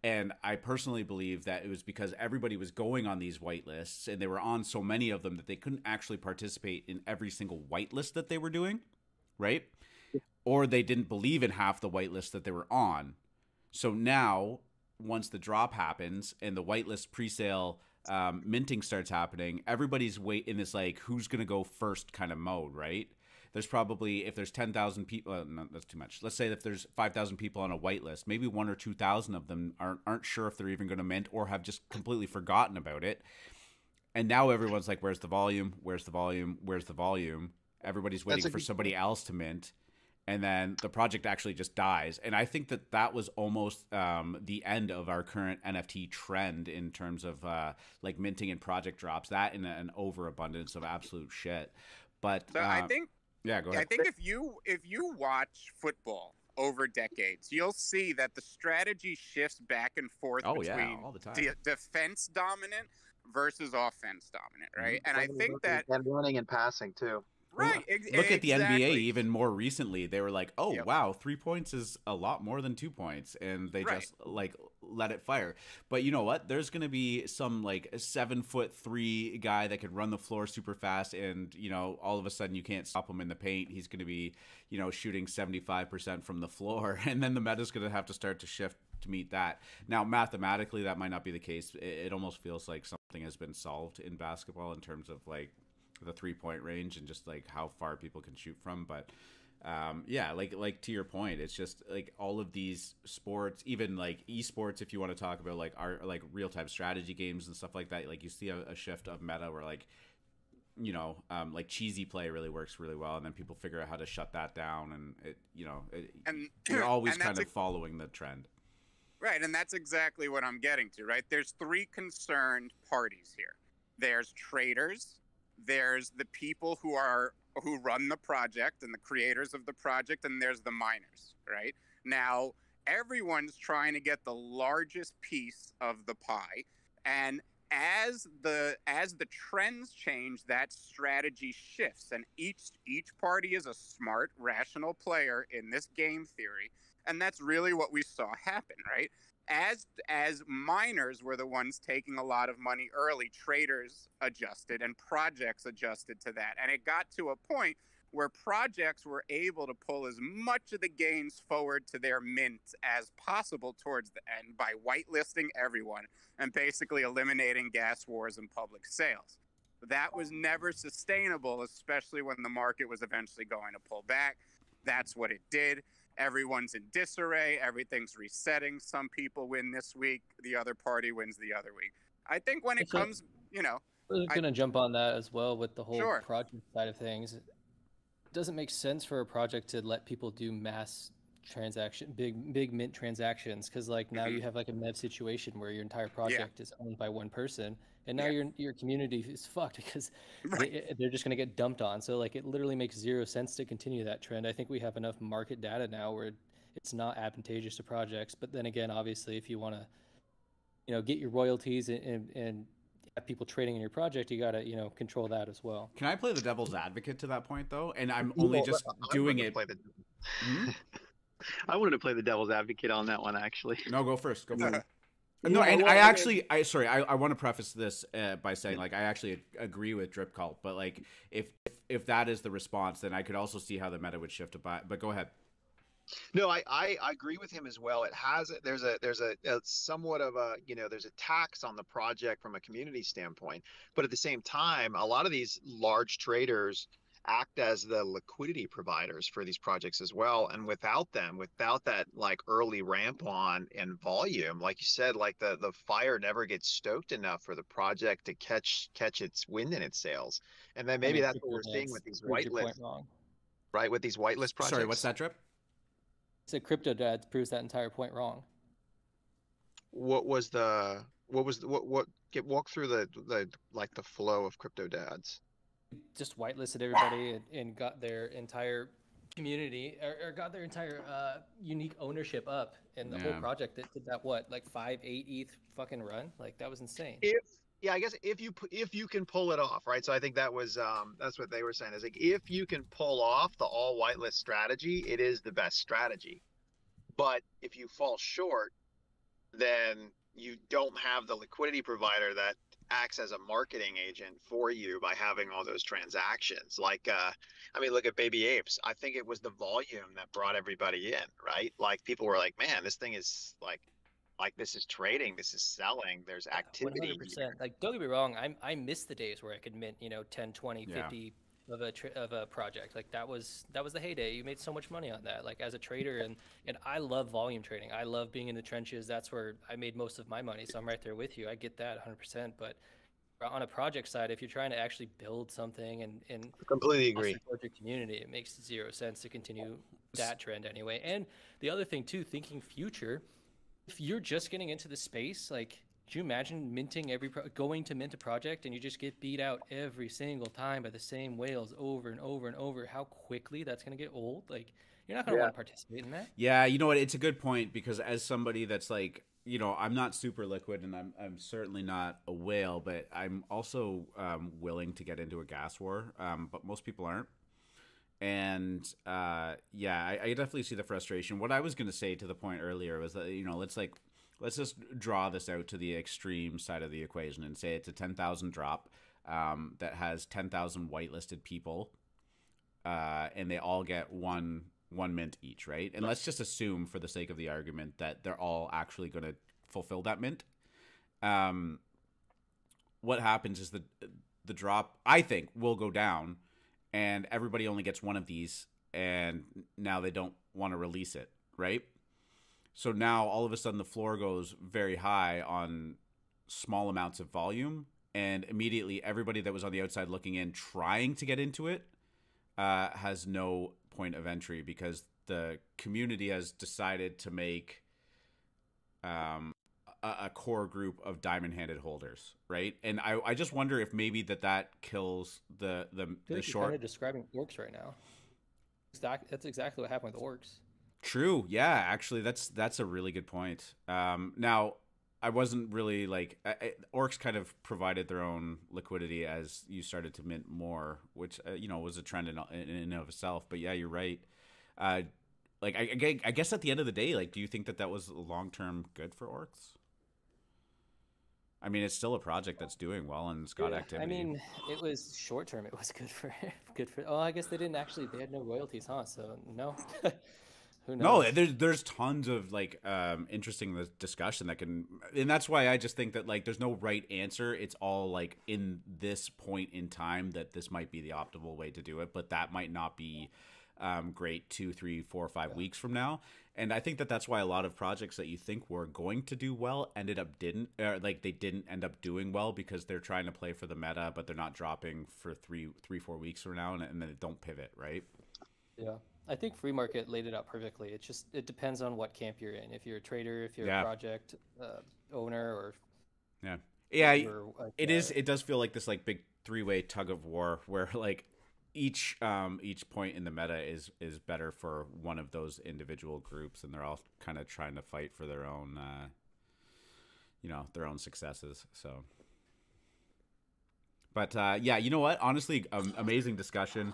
And I personally believe that it was because everybody was going on these whitelists, and they were on so many of them that they couldn't actually participate in every single whitelist that they were doing, right? Or they didn't believe in half the whitelist that they were on. So now, once the drop happens and the whitelist presale minting starts happening, everybody's in this like, who's going to go first kind of mode, right? There's probably, if there's 10,000 people, no, that's too much. Let's say if there's 5,000 people on a whitelist, maybe 1,000 or 2,000 of them aren't sure if they're even going to mint or have just completely forgotten about it. And now everyone's like, where's the volume? Where's the volume? Where's the volume? Everybody's waiting for somebody else to mint. And then the project actually just dies. And I think that was almost the end of our current NFT trend in terms of like minting and project drops, that and an overabundance of absolute shit. But so I think, yeah, go ahead. I think if you watch football over decades, you'll see that the strategy shifts back and forth between all the time. Defense dominant versus offense dominant, right? Mm-hmm. And I think that and running and passing too. Right. Look at the NBA even more recently. They were like, oh, wow, 3 points is a lot more than 2 points. And they just like let it fire. But you know what? There's going to be some like 7'3" guy that could run the floor super fast, and you know, all of a sudden you can't stop him in the paint. He's going to be, you know, shooting 75% from the floor, and then the meta's going to have to start to shift to meet that. Now, mathematically, that might not be the case. It almost feels like something has been solved in basketball in terms of like the 3-point range and just like how far people can shoot from. But yeah, like to your point, it's just like all of these sports, even like esports, if you want to talk about like our like real-time strategy games and stuff like that, like you see a shift of meta where like, you know, like cheesy play really works really well, and then people figure out how to shut that down, and it, you know, you're always kind of following the trend. Right, and that's exactly what I'm getting to, right? There's three concerned parties here. There's traders, there's the people who run the project and the creators of the project, and there's the miners, right? Now, everyone's trying to get the largest piece of the pie, and as the trends change, that strategy shifts, and each party is a smart, rational player in this game theory. And that's really what we saw happen, right? As miners were the ones taking a lot of money early, traders adjusted and projects adjusted to that. And it got to a point where projects were able to pull as much of the gains forward to their mint as possible towards the end by whitelisting everyone and basically eliminating gas wars and public sales. That was never sustainable, especially when the market was eventually going to pull back. That's what it did. Everyone's in disarray. Everything's resetting. Some people win this week. The other party wins the other week. I think when it comes, you know... I was going to jump on that as well with the whole Sure. project side of things. It doesn't make sense for a project to let people do mass transaction, big mint transactions, because like now you have like a MEV situation where your entire project is owned by one person, and now your community is fucked because they're just going to get dumped on. So like it literally makes zero sense to continue that trend. I think we have enough market data now where it's not advantageous to projects. But then again, obviously, if you want to, you know, get your royalties and have people trading in your project, you got to, you know, control that as well. Can I play the devil's advocate to that point though? And I'm only just doing it. I wanted to play the devil's advocate on that one, actually. No, go first. Go first. No, and I want to preface this by saying, like, I actually agree with Drip Cult, but like, if that is the response, then I could also see how the meta would shift to buy. But go ahead. No, I agree with him as well. There's a somewhat of a, you know, there's a tax on the project from a community standpoint, but at the same time, a lot of these large traders act as the liquidity providers for these projects as well. And without them, without that like early ramp on and volume, like you said, like the fire never gets stoked enough for the project to catch its wind in its sails. And then maybe that's what we're seeing with these whitelist, right? With these whitelist projects. Sorry, what's that, Drip? So Crypto Dads proves that entire point wrong. What walk through the like the flow of Crypto Dads? Just whitelisted everybody and got their entire community or got their entire unique ownership up, and the whole project that did that like 5-8 ETH fucking run, like that was insane. I guess if you can pull it off, right? So I think that was that's what they were saying, is like if you can pull off the all whitelist strategy, it is the best strategy. But if you fall short, then you don't have the liquidity provider that acts as a marketing agent for you by having all those transactions. Like, I mean, look at Baby Apes. I think it was the volume that brought everybody in, right? Like people were like, man, this thing is like this is trading, this is selling, there's activity. 100%. Like, don't get me wrong, I miss the days where I could mint, you know, 10, 20, 50 of a project. Like that was the heyday. You made so much money on that, like as a trader, and I love volume trading. I love being in the trenches. That's where I made most of my money, so I'm right there with you. I get that 100%. But on a project side, if you're trying to actually build something and completely agree, support your community, it makes zero sense to continue that trend anyway. And the other thing too, thinking future, if you're just getting into the space, like, do you imagine going to mint a project and you just get beat out every single time by the same whales over and over and over? How quickly that's going to get old? Like, you're not going to want to participate in that. Yeah, you know what? It's a good point, because as somebody that's like, you know, I'm not super liquid and I'm certainly not a whale, but I'm also willing to get into a gas war, but most people aren't. And I definitely see the frustration. What I was going to say to the point earlier was that, you know, let's just draw this out to the extreme side of the equation and say it's a 10,000 drop that has 10,000 whitelisted people, and they all get one mint each, right? And let's just assume, for the sake of the argument, that they're all actually going to fulfill that mint. What happens is the drop, I think, will go down, and everybody only gets one of these, and now they don't want to release it, right? So now all of a sudden the floor goes very high on small amounts of volume, and immediately everybody that was on the outside looking in, trying to get into it, has no point of entry, because the community has decided to make a core group of diamond-handed holders, right? And I just wonder if maybe that kills the short. You're kind of describing orcs right now. That's exactly what happened with orcs. True. Yeah, actually, that's a really good point. Now, I wasn't really like orcs kind of provided their own liquidity as you started to mint more, which was a trend in and of itself. But yeah, you're right. Like I guess at the end of the day, like, do you think that was long term good for orcs? I mean, it's still a project that's doing well and it's got activity. I mean, it was short term. It was good for. Oh, I guess they had no royalties, huh? So no. Who knows? No, there's tons of like interesting discussion that can, and that's why I just think that like there's no right answer. It's all like in this point in time that this might be the optimal way to do it, but that might not be great 2, 3, 4, 5 weeks from now. And I think that that's why a lot of projects that you think were going to do well they didn't end up doing well, because they're trying to play for the meta, but they're not dropping for 3, 4 weeks from now, and then they don't pivot, right? Yeah. I think free market laid it out perfectly. It depends on what camp you're in. If you're a trader, if you're a project owner, or it does feel like this like big 3-way tug of war where like each point in the meta is better for one of those individual groups, and they're all kind of trying to fight for their own their own successes. So, but yeah, you know what? Honestly, amazing discussion.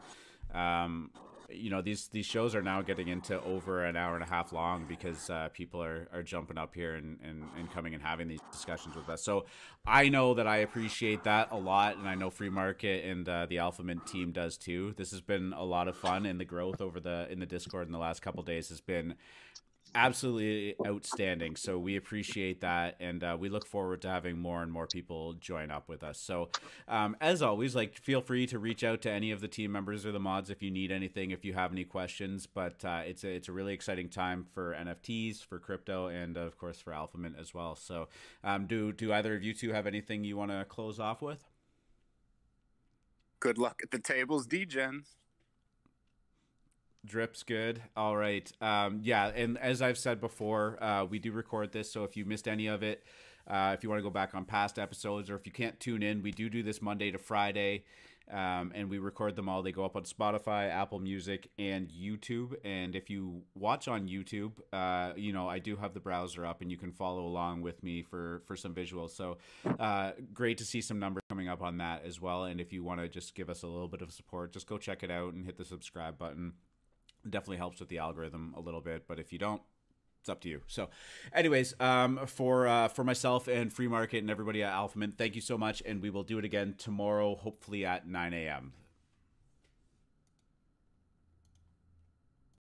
These shows are now getting into over an hour and a half long, because people are jumping up here and coming and having these discussions with us. So I know that I appreciate that a lot, and I know Free Market and the AlphaMint team does too. This has been a lot of fun, and the growth in the Discord in the last couple of days has been absolutely outstanding. So we appreciate that, and we look forward to having more and more people join up with us. So as always, like, feel free to reach out to any of the team members or the mods if you need anything, if you have any questions. But it's a really exciting time for NFTs, for crypto, and of course for AlphaMint as well. So do either of you two have anything you want to close off with? Good luck at the tables, D-Gen. Drip's good. All right. Yeah, and as I've said before, we do record this, so if you missed any of it, if you want to go back on past episodes, or if you can't tune in, we do this Monday to Friday, and we record them all. They go up on Spotify, Apple Music, and YouTube. And if you watch on YouTube, I do have the browser up, and you can follow along with me for some visuals. So great to see some numbers coming up on that as well. And if you want to just give us a little bit of support, just go check it out and hit the subscribe button. Definitely helps with the algorithm a little bit, but if you don't, it's up to you. So anyways, for myself and Free Market and everybody at AlphaMint, thank you so much, and we will do it again tomorrow, hopefully at 9 a.m.